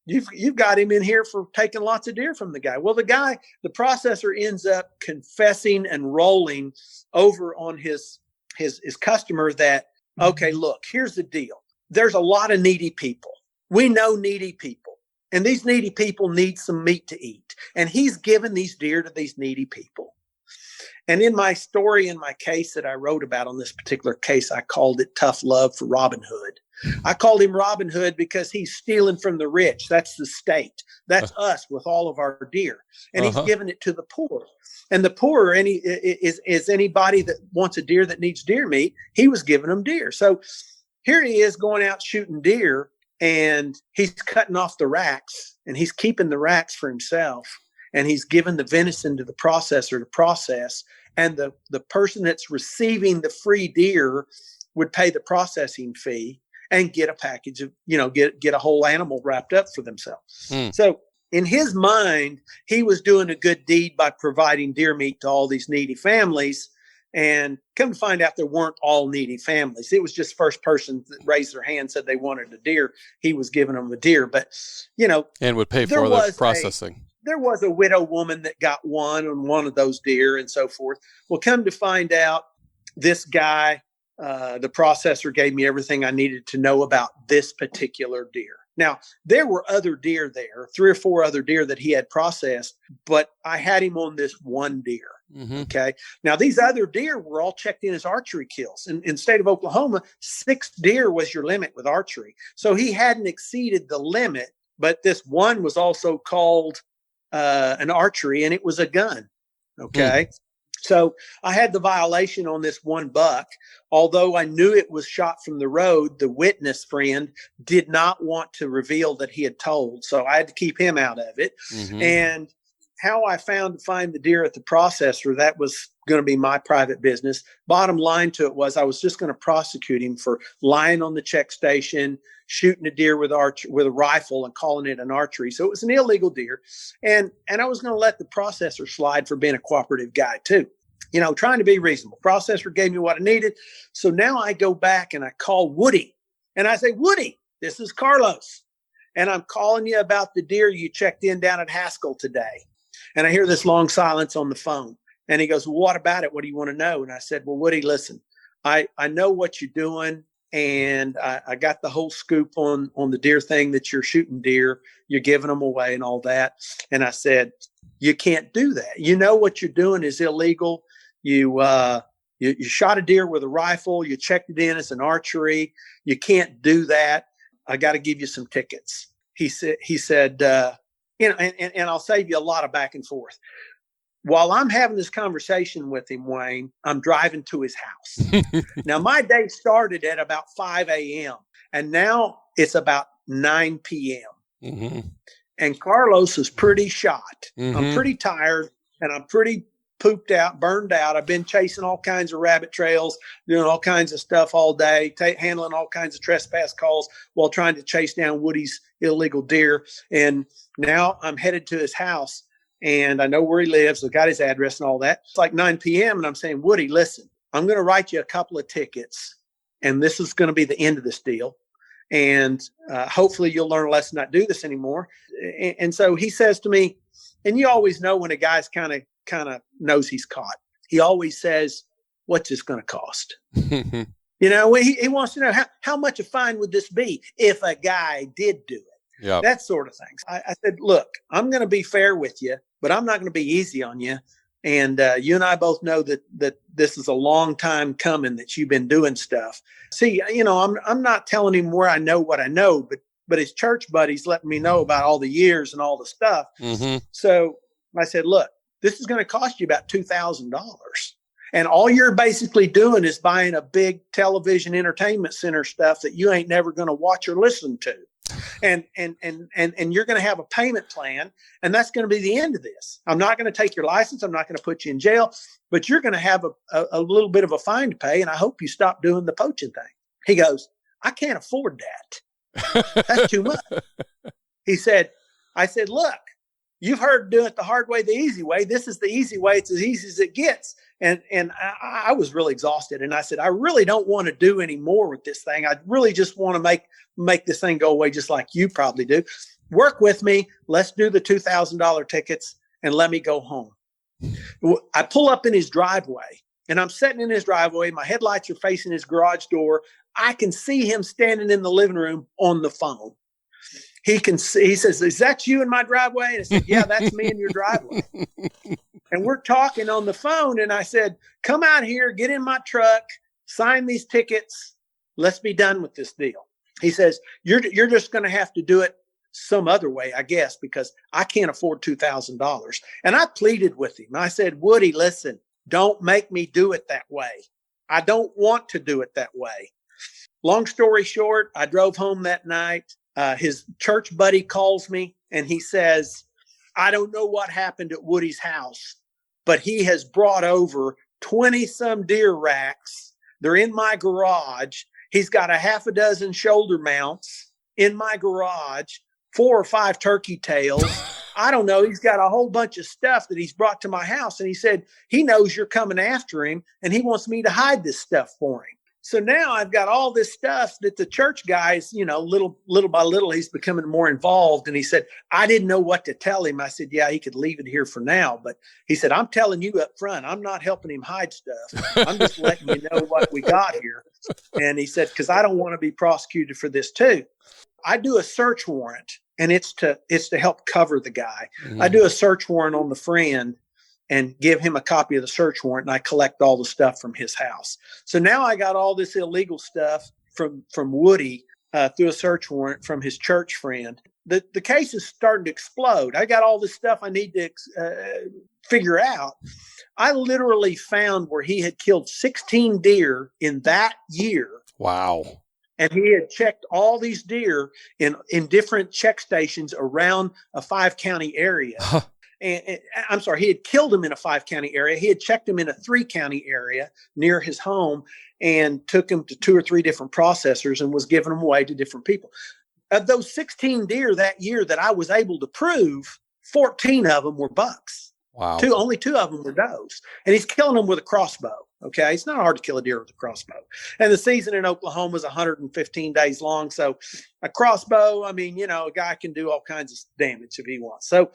You've got him in here for taking lots of deer from the guy. Well, the processor ends up confessing and rolling over on his customer that, okay, look, here's the deal. There's a lot of needy people. We know needy people. And these needy people need some meat to eat. And he's given these deer to these needy people. And in my story, in my case that I wrote about on this particular case, I called it Tough Love for Robin Hood. I called him Robin Hood because he's stealing from the rich. That's the state. That's us with all of our deer. And he's giving it to the poor. And the poor is anybody that wants a deer that needs deer meat. He was giving them deer. So here he is going out shooting deer and he's cutting off the racks and he's keeping the racks for himself. And he's giving the venison to the processor to process. And the person that's receiving the free deer would pay the processing fee and get a package of, get a whole animal wrapped up for themselves. So in his mind, he was doing a good deed by providing deer meat to all these needy families. And come to find out, there weren't all needy families. It was just first person that raised their hand, said they wanted a deer. He was giving them a deer, but and would pay for the processing. There was a widow woman that got one on one of those deer and so forth. Well, come to find out, this guy, the processor, gave me everything I needed to know about this particular deer. Now, there were other deer there, 3 or 4 other deer that he had processed, but I had him on this one deer. Mm-hmm. Okay. Now, these other deer were all checked in as archery kills. In the state of Oklahoma, 6 deer was your limit with archery. So he hadn't exceeded the limit, but this one was also called an archery, and it was a gun. Okay. So I had the violation on this one buck. Although I knew it was shot from the road, the witness friend did not want to reveal that he had told. So I had to keep him out of it. Mm-hmm. And how I found to find the deer at the processor, that was going to be my private business. Bottom line to it was I was just going to prosecute him for lying on the check station, shooting a deer with a rifle and calling it an archery. So it was an illegal deer. And I was going to let the processor slide for being a cooperative guy too. Trying to be reasonable. Processor gave me what I needed. So now I go back and I call Woody and I say, Woody, this is Carlos. And I'm calling you about the deer you checked in down at Haskell today. And I hear this long silence on the phone. And he goes, well, what about it? What do you want to know? And I said, well, Woody, listen, I know what you're doing. And I got the whole scoop on the deer thing, that you're shooting deer, you're giving them away and all that. And I said, you can't do that. You know what you're doing is illegal. You shot a deer with a rifle. You checked it in as an archery. You can't do that. I got to give you some tickets. He said, and I'll save you a lot of back and forth. While I'm having this conversation with him, Wayne, I'm driving to his house. Now, my day started at about 5 a.m. and now it's about 9 p.m. Mm-hmm. And Carlos is pretty shot. Mm-hmm. I'm pretty tired and I'm pretty pooped out, burned out. I've been chasing all kinds of rabbit trails, doing all kinds of stuff all day, handling all kinds of trespass calls while trying to chase down Woody's illegal deer. And now I'm headed to his house and I know where he lives. I've got his address and all that. It's like 9 p.m. and I'm saying, Woody, listen, I'm going to write you a couple of tickets and this is going to be the end of this deal. And hopefully you'll learn a lesson, not do this anymore. And so he says to me, and you always know when a guy's kind of knows he's caught. He always says, what's this going to cost? He wants to know how much a fine would this be if a guy did do it? Yeah. That sort of thing. I said, look, I'm going to be fair with you, but I'm not going to be easy on you. And you and I both know that this is a long time coming, that you've been doing stuff. See, I'm not telling him where I know what I know, but his church buddies letting me know about all the years and all the stuff. Mm-hmm. So I said, look, this is going to cost you about $2,000. And all you're basically doing is buying a big television entertainment center stuff that you ain't never going to watch or listen to. And you're going to have a payment plan, and that's going to be the end of this. I'm not going to take your license. I'm not going to put you in jail, but you're going to have a little bit of a fine to pay, and I hope you stop doing the poaching thing. He goes, I can't afford that. That's too much. I said, look, you've heard do it the hard way, the easy way. This is the easy way. It's as easy as it gets. And I was really exhausted. And I said, I really don't want to do any more with this thing. I really just want to make this thing go away, just like you probably do. Work with me. Let's do the $2,000 tickets and let me go home. I pull up in his driveway and I'm sitting in his driveway. My headlights are facing his garage door. I can see him standing in the living room on the phone. He says, is that you in my driveway? And I said, yeah, that's me in your driveway. And we're talking on the phone. And I said, come out here, get in my truck, sign these tickets. Let's be done with this deal. He says, you're just going to have to do it some other way, I guess, because I can't afford $2,000. And I pleaded with him. I said, Woody, listen, don't make me do it that way. I don't want to do it that way. Long story short, I drove home that night. His church buddy calls me and he says, I don't know what happened at Woody's house, but he has brought over 20 some deer racks. They're in my garage. He's got a half a dozen shoulder mounts in my garage, 4 or 5 turkey tails. I don't know. He's got a whole bunch of stuff that he's brought to my house. And he said, he knows you're coming after him and he wants me to hide this stuff for him. So now I've got all this stuff that the church guys, little by little, he's becoming more involved. And he said, I didn't know what to tell him. I said, yeah, he could leave it here for now. But he said, I'm telling you up front, I'm not helping him hide stuff. I'm just letting you know what we got here. And he said, because I don't want to be prosecuted for this too. I do a search warrant and it's to help cover the guy. Mm-hmm. I do a search warrant on the friend and give him a copy of the search warrant, and I collect all the stuff from his house. So now I got all this illegal stuff from Woody through a search warrant from his church friend. The case is starting to explode. I got all this stuff I need to figure out. I literally found where he had killed 16 deer in that year. Wow. And he had checked all these deer in different check stations around a 5-county area. And I'm sorry, he had killed him in a 5-county area. He had checked him in a 3-county area near his home and took him to 2 or 3 different processors and was giving them away to different people. Of those 16 deer that year that I was able to prove, 14 of them were bucks. Wow. Only 2 of them were does. And he's killing them with a crossbow. Okay. It's not hard to kill a deer with a crossbow. And the season in Oklahoma is 115 days long. So a crossbow, I mean, a guy can do all kinds of damage if he wants. So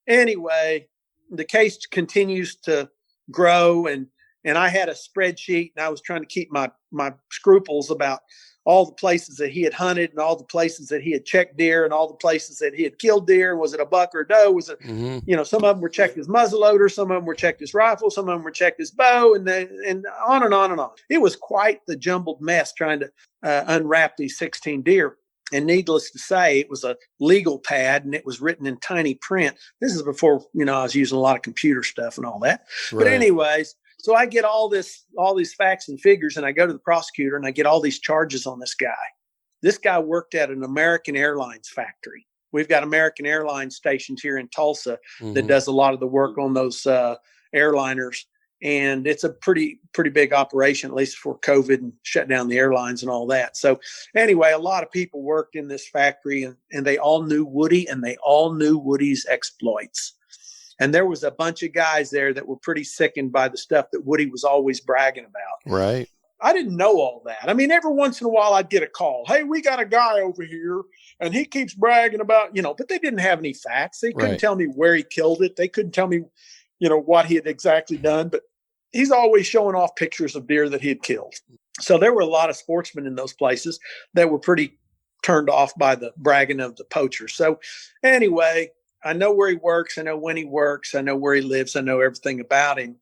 anyway, the case continues to grow, and I had a spreadsheet, and I was trying to keep my scruples about all the places that he had hunted and all the places that he had checked deer and all the places that he had killed deer. Was it a buck or a doe? Was it, some of them were checked as muzzleloader, some of them were checked as rifle, some of them were checked as bow, and on and on and on. It was quite the jumbled mess trying to unwrap these 16 deer. And needless to say, it was a legal pad and it was written in tiny print. This is before, I was using a lot of computer stuff and all that. Right. But anyways, so I get all these facts and figures, and I go to the prosecutor and I get all these charges on this guy. This guy worked at an American Airlines factory. We've got American Airlines stationed here in Tulsa that does a lot of the work on those airliners. And it's a pretty big operation, at least before COVID and shut down the airlines and all that. So anyway, a lot of people worked in this factory, and they all knew Woody, and they all knew Woody's exploits. And there was a bunch of guys there that were pretty sickened by the stuff that Woody was always bragging about. Right. I didn't know all that. I mean, every once in a while I'd get a call. Hey, we got a guy over here and he keeps bragging about, but they didn't have any facts. They couldn't tell me where he killed it. They couldn't tell me, what he had exactly done, but he's always showing off pictures of deer that he had killed. So there were a lot of sportsmen in those places that were pretty turned off by the bragging of the poacher. So anyway, I know where he works. I know when he works. I know where he lives. I know everything about him.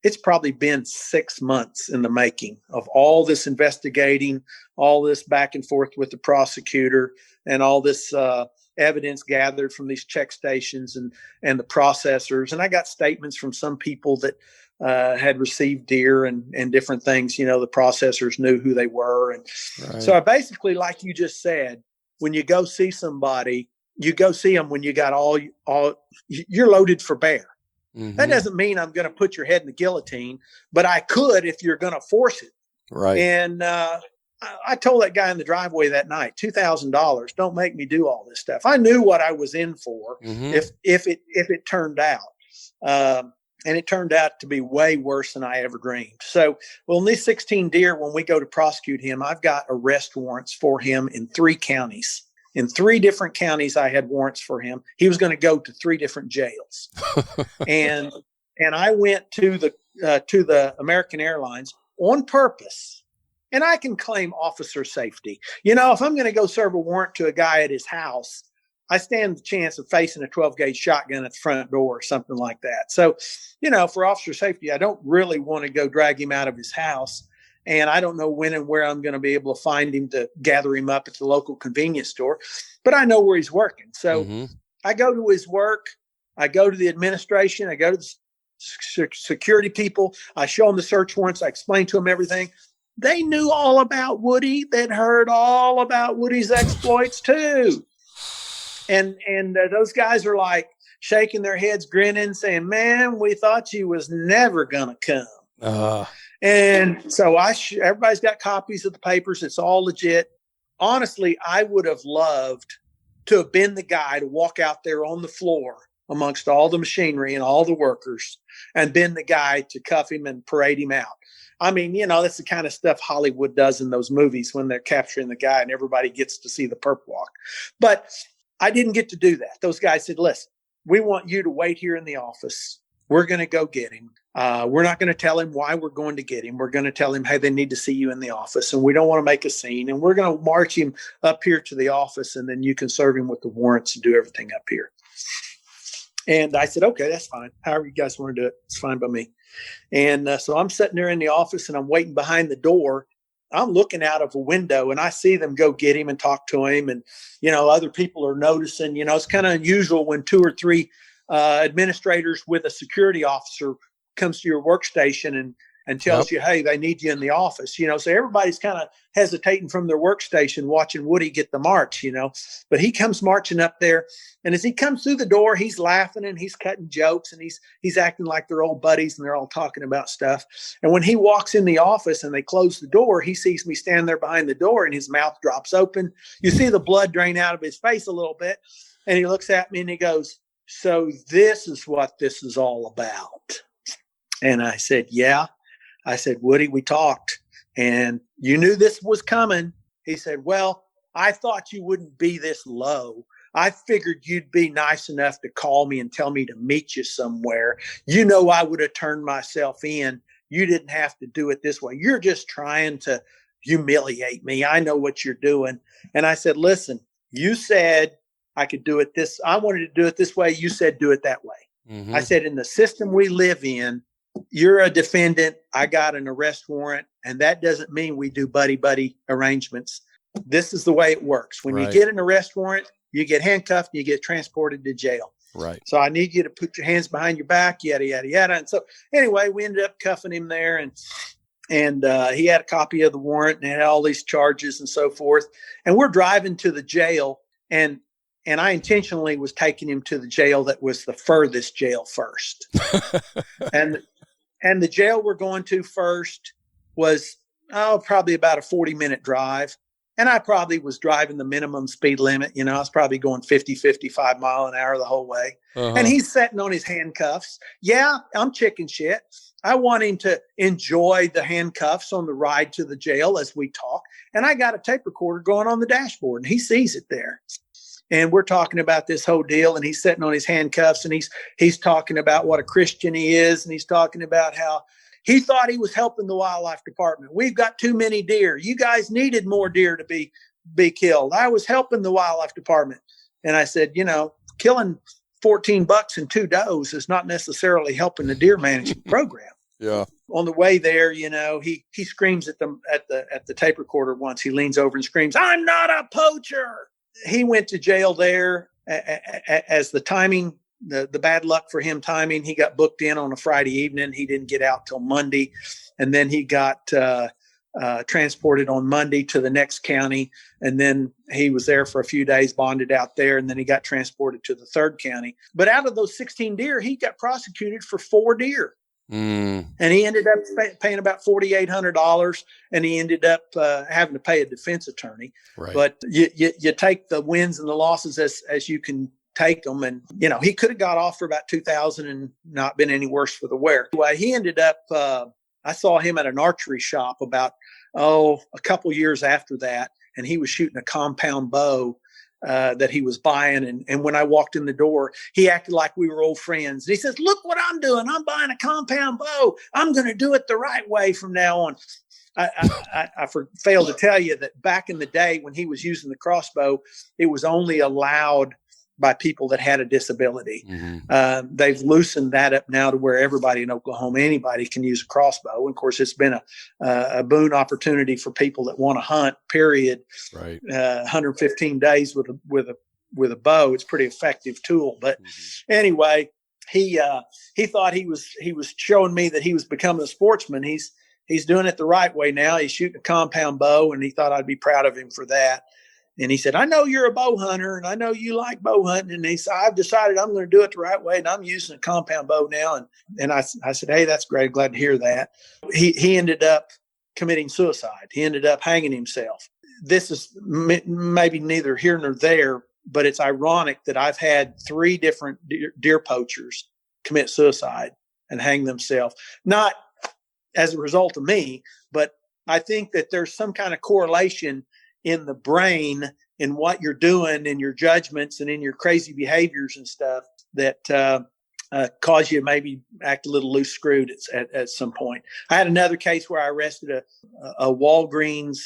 It's probably been 6 months in the making of all this investigating, all this back and forth with the prosecutor, and all this evidence gathered from these check stations and the processors. And I got statements from some people that had received deer and different things. The processors knew who they were. And so I basically, like you just said, when you go see somebody, you go see them when you got all you're loaded for bear. Mm-hmm. That doesn't mean I'm going to put your head in the guillotine, but I could if you're going to force it. Right. And I told that guy in the driveway that night, $2,000. Don't make me do all this stuff. I knew what I was in for if it turned out. And it turned out to be way worse than I ever dreamed. So, in these 16 deer, when we go to prosecute him, I've got arrest warrants for him in 3 counties. In 3 different counties, I had warrants for him. He was going to go to 3 different jails. and I went to the American Airlines on purpose. And I can claim officer safety. If I'm going to go serve a warrant to a guy at his house, I stand the chance of facing a 12-gauge shotgun at the front door or something like that. So, for officer safety, I don't really want to go drag him out of his house. And I don't know when and where I'm going to be able to find him to gather him up at the local convenience store, but I know where he's working. So I go to his work. I go to the administration. I go to the security people. I show them the search warrants. I explain to them everything. They knew all about Woody. They'd heard all about Woody's exploits too. And those guys are like shaking their heads, grinning, saying, man, we thought you was never going to come. And so everybody's got copies of the papers. It's all legit. Honestly, I would have loved to have been the guy to walk out there on the floor amongst all the machinery and all the workers and been the guy to cuff him and parade him out. I mean, that's the kind of stuff Hollywood does in those movies when they're capturing the guy and everybody gets to see the perp walk. But I didn't get to do that. Those guys said, listen, we want you to wait here in the office. We're going to go get him. We're not going to tell him why we're going to get him. We're going to tell him, hey, they need to see you in the office, and we don't want to make a scene. And we're going to march him up here to the office, and then you can serve him with the warrants and do everything up here. And I said, okay, that's fine. However you guys want to do it, it's fine by me. And so I'm sitting there in the office, and I'm waiting behind the door. I'm looking out of a window, and I see them go get him and talk to him. And, other people are noticing. It's kind of unusual when 2 or 3 administrators with a security officer comes to your workstation and tells you, hey, they need you in the office, so everybody's kind of hesitating from their workstation watching Woody get the march, but he comes marching up there. And as he comes through the door, he's laughing and he's cutting jokes and he's acting like they're old buddies and they're all talking about stuff. And when he walks in the office and they close the door, he sees me stand there behind the door and his mouth drops open. You see the blood drain out of his face a little bit. And he looks at me and he goes, so this is what this is all about. And I said, yeah. I said, Woody, we talked and you knew this was coming. He said, well, I thought you wouldn't be this low. I figured you'd be nice enough to call me and tell me to meet you somewhere. I would have turned myself in. You didn't have to do it this way. You're just trying to humiliate me. I know what you're doing. And I said, listen, you said I could do it this. I wanted to do it this way. You said do it that way. Mm-hmm. I said, in the system we live in, you're a defendant. I got an arrest warrant. And that doesn't mean we do buddy arrangements. This is the way it works. When you get an arrest warrant, you get handcuffed and you get transported to jail. Right. So I need you to put your hands behind your back, yada, yada, yada. And so anyway, we ended up cuffing him there and he had a copy of the warrant and had all these charges and so forth. And we're driving to the jail and I intentionally was taking him to the jail that was the furthest jail first. and the jail we're going to first was probably about a 40-minute drive. And I probably was driving the minimum speed limit. I was probably going 50, 55 mile an hour the whole way. Uh-huh. And he's sitting on his handcuffs. Yeah, I'm chicken shit. I want him to enjoy the handcuffs on the ride to the jail as we talk. And I got a tape recorder going on the dashboard and he sees it there. And we're talking about this whole deal and he's sitting on his handcuffs and he's talking about what a Christian he is. And he's talking about how he thought he was helping the wildlife department. We've got too many deer. You guys needed more deer to be killed. I was helping the wildlife department. And I said, killing $14 and 2 does is not necessarily helping the deer management program. Yeah. On the way there, he screams at the tape recorder once. He leans over and screams, "I'm not a poacher." He went to jail there as the timing. The bad luck for him timing, he got booked in on a Friday evening. He didn't get out till Monday. And then he got transported on Monday to the next county. And then he was there for a few days, bonded out there. And then he got transported to the 3rd county. But out of those 16 deer, he got prosecuted for 4 deer. Mm. And he ended up paying about $4,800. And he ended up having to pay a defense attorney. Right. But you take the wins and the losses as you can take them. And, he could have got off for about $2,000 and not been any worse for the wear. Anyway, he ended up, I saw him at an archery shop about, a couple years after that. And he was shooting a compound bow that he was buying. And when I walked in the door, he acted like we were old friends. He says, "Look what I'm doing. I'm buying a compound bow. I'm going to do it the right way from now on." I failed to tell you that back in the day when he was using the crossbow, it was only allowed by people that had a disability. Mm-hmm. They've loosened that up now to where everybody in Oklahoma, anybody can use a crossbow. And of course, it's been a boon opportunity for people that want to hunt, period. Right. 115 days with a bow. It's a pretty effective tool. But anyway, he thought he was showing me that he was becoming a sportsman. He's doing it the right way now. He's shooting a compound bow, and he thought I'd be proud of him for that. And he said, "I know you're a bow hunter and I know you like bow hunting." And he said, "I've decided I'm going to do it the right way. And I'm using a compound bow now." And I said, "Hey, that's great. Glad to hear that." He ended up committing suicide. He ended up hanging himself. This is maybe neither here nor there, but it's ironic that I've had 3 different deer poachers commit suicide and hang themselves, not as a result of me, but I think that there's some kind of correlation in the brain in what you're doing, in your judgments and in your crazy behaviors and stuff that cause you to maybe act a little loose screwed at some point. I had another case where I arrested a Walgreens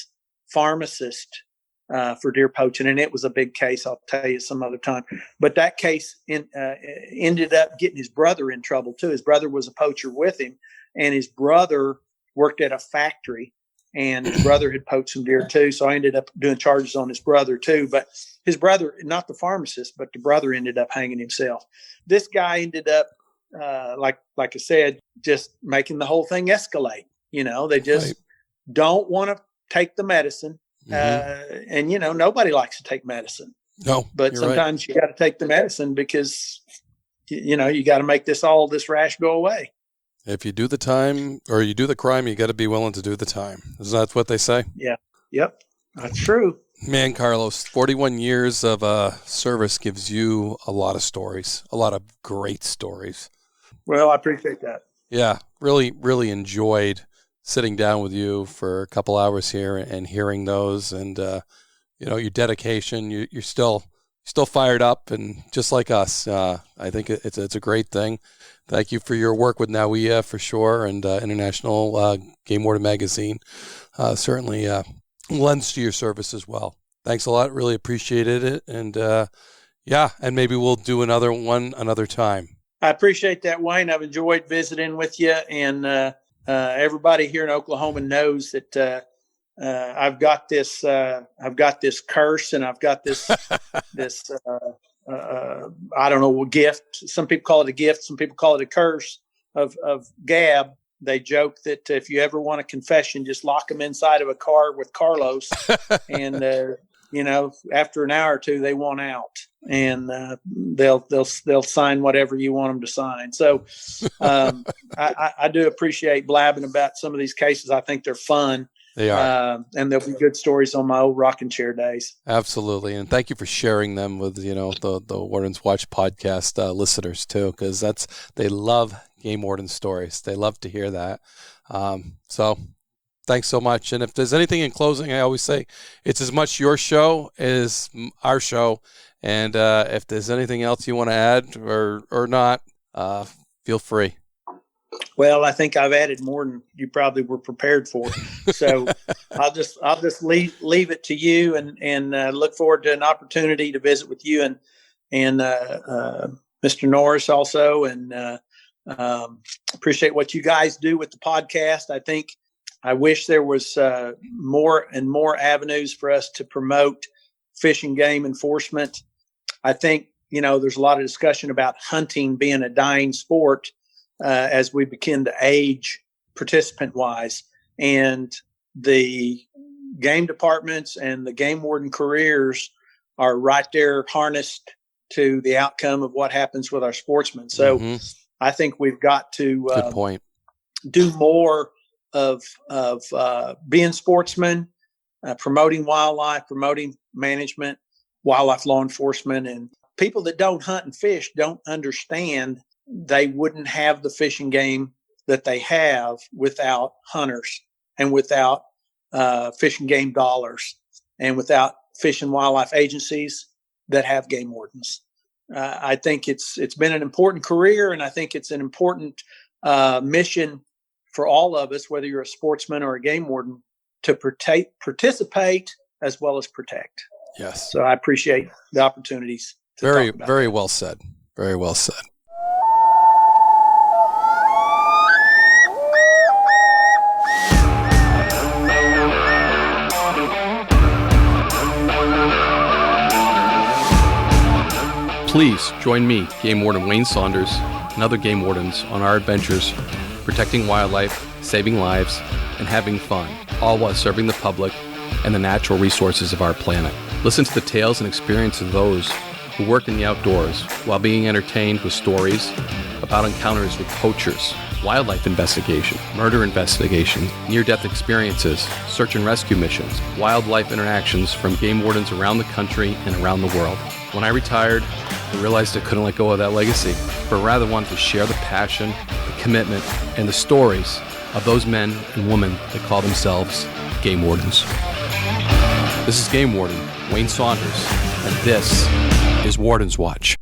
pharmacist for deer poaching, and it was a big case. I'll tell you some other time. But that case ended up getting his brother in trouble too. His brother was a poacher with him, and his brother worked at a factory, and his brother had poached some deer too. So I ended up doing charges on his brother too. But his brother, not the pharmacist, but the brother ended up hanging himself. This guy ended up, like I said, just making the whole thing escalate. They just don't want to take the medicine. And nobody likes to take medicine. No, but sometimes you got to take the medicine because you got to make this rash go away. If you do the time or you do the crime, you got to be willing to do the time. Isn't that what they say? Yeah. Yep. That's true. Man, Carlos, 41 years of service gives you a lot of stories, a lot of great stories. Well, I appreciate that. Yeah, really, really enjoyed sitting down with you for a couple hours here and hearing those, and your dedication. You're still fired up, and just like us, I think it's a great thing. Thank you for your work with NAWIA for sure, and International Game Warden Magazine certainly lends to your service as well. Thanks a lot. Really appreciated it, and and maybe we'll do another one another time. I appreciate that, Wayne. I've enjoyed visiting with you, and everybody here in Oklahoma knows that I've got this curse, and I've got this I don't know, gift. Some people call it a gift. Some people call it a curse of gab. They joke that if you ever want a confession, just lock them inside of a car with Carlos, and after an hour or two, they want out, and they'll sign whatever you want them to sign. So I do appreciate blabbing about some of these cases. I think they're fun. They are. And there'll be good stories on my old rocking chair days. Absolutely. And thank you for sharing them with, the Warden's Watch podcast listeners too, because they love Game Warden stories. They love to hear that. So thanks so much. And if there's anything in closing, I always say it's as much your show as our show. And if there's anything else you want to add or not, feel free. Well, I think I've added more than you probably were prepared for. So I'll just leave it to you, and look forward to an opportunity to visit with you and Mr. Norris also, and appreciate what you guys do with the podcast. I wish there was more and more avenues for us to promote fish and game enforcement. I think, there's a lot of discussion about hunting being a dying sport as we begin to age participant-wise. And the game departments and the game warden careers are right there harnessed to the outcome of what happens with our sportsmen. So I think we've got to good point. Do more of being sportsmen, promoting wildlife, promoting management, wildlife law enforcement. And people that don't hunt and fish don't understand they wouldn't have the fish and game that they have without hunters, and without fish and game dollars, and without fish and wildlife agencies that have game wardens. I think it's been an important career, and I think it's an important mission for all of us, whether you're a sportsman or a game warden, to participate as well as protect. Yes. So I appreciate the opportunities. Very well said. Very well said. Please join me, Game Warden Wayne Saunders, and other game wardens on our adventures protecting wildlife, saving lives, and having fun, all while serving the public and the natural resources of our planet. Listen to the tales and experiences of those who work in the outdoors while being entertained with stories about encounters with poachers, wildlife investigation, murder investigation, near-death experiences, search and rescue missions, wildlife interactions from game wardens around the country and around the world. When I retired, I realized I couldn't let go of that legacy, but rather wanted to share the passion, the commitment, and the stories of those men and women that call themselves Game Wardens. This is Game Warden, Wayne Saunders, and this is Warden's Watch.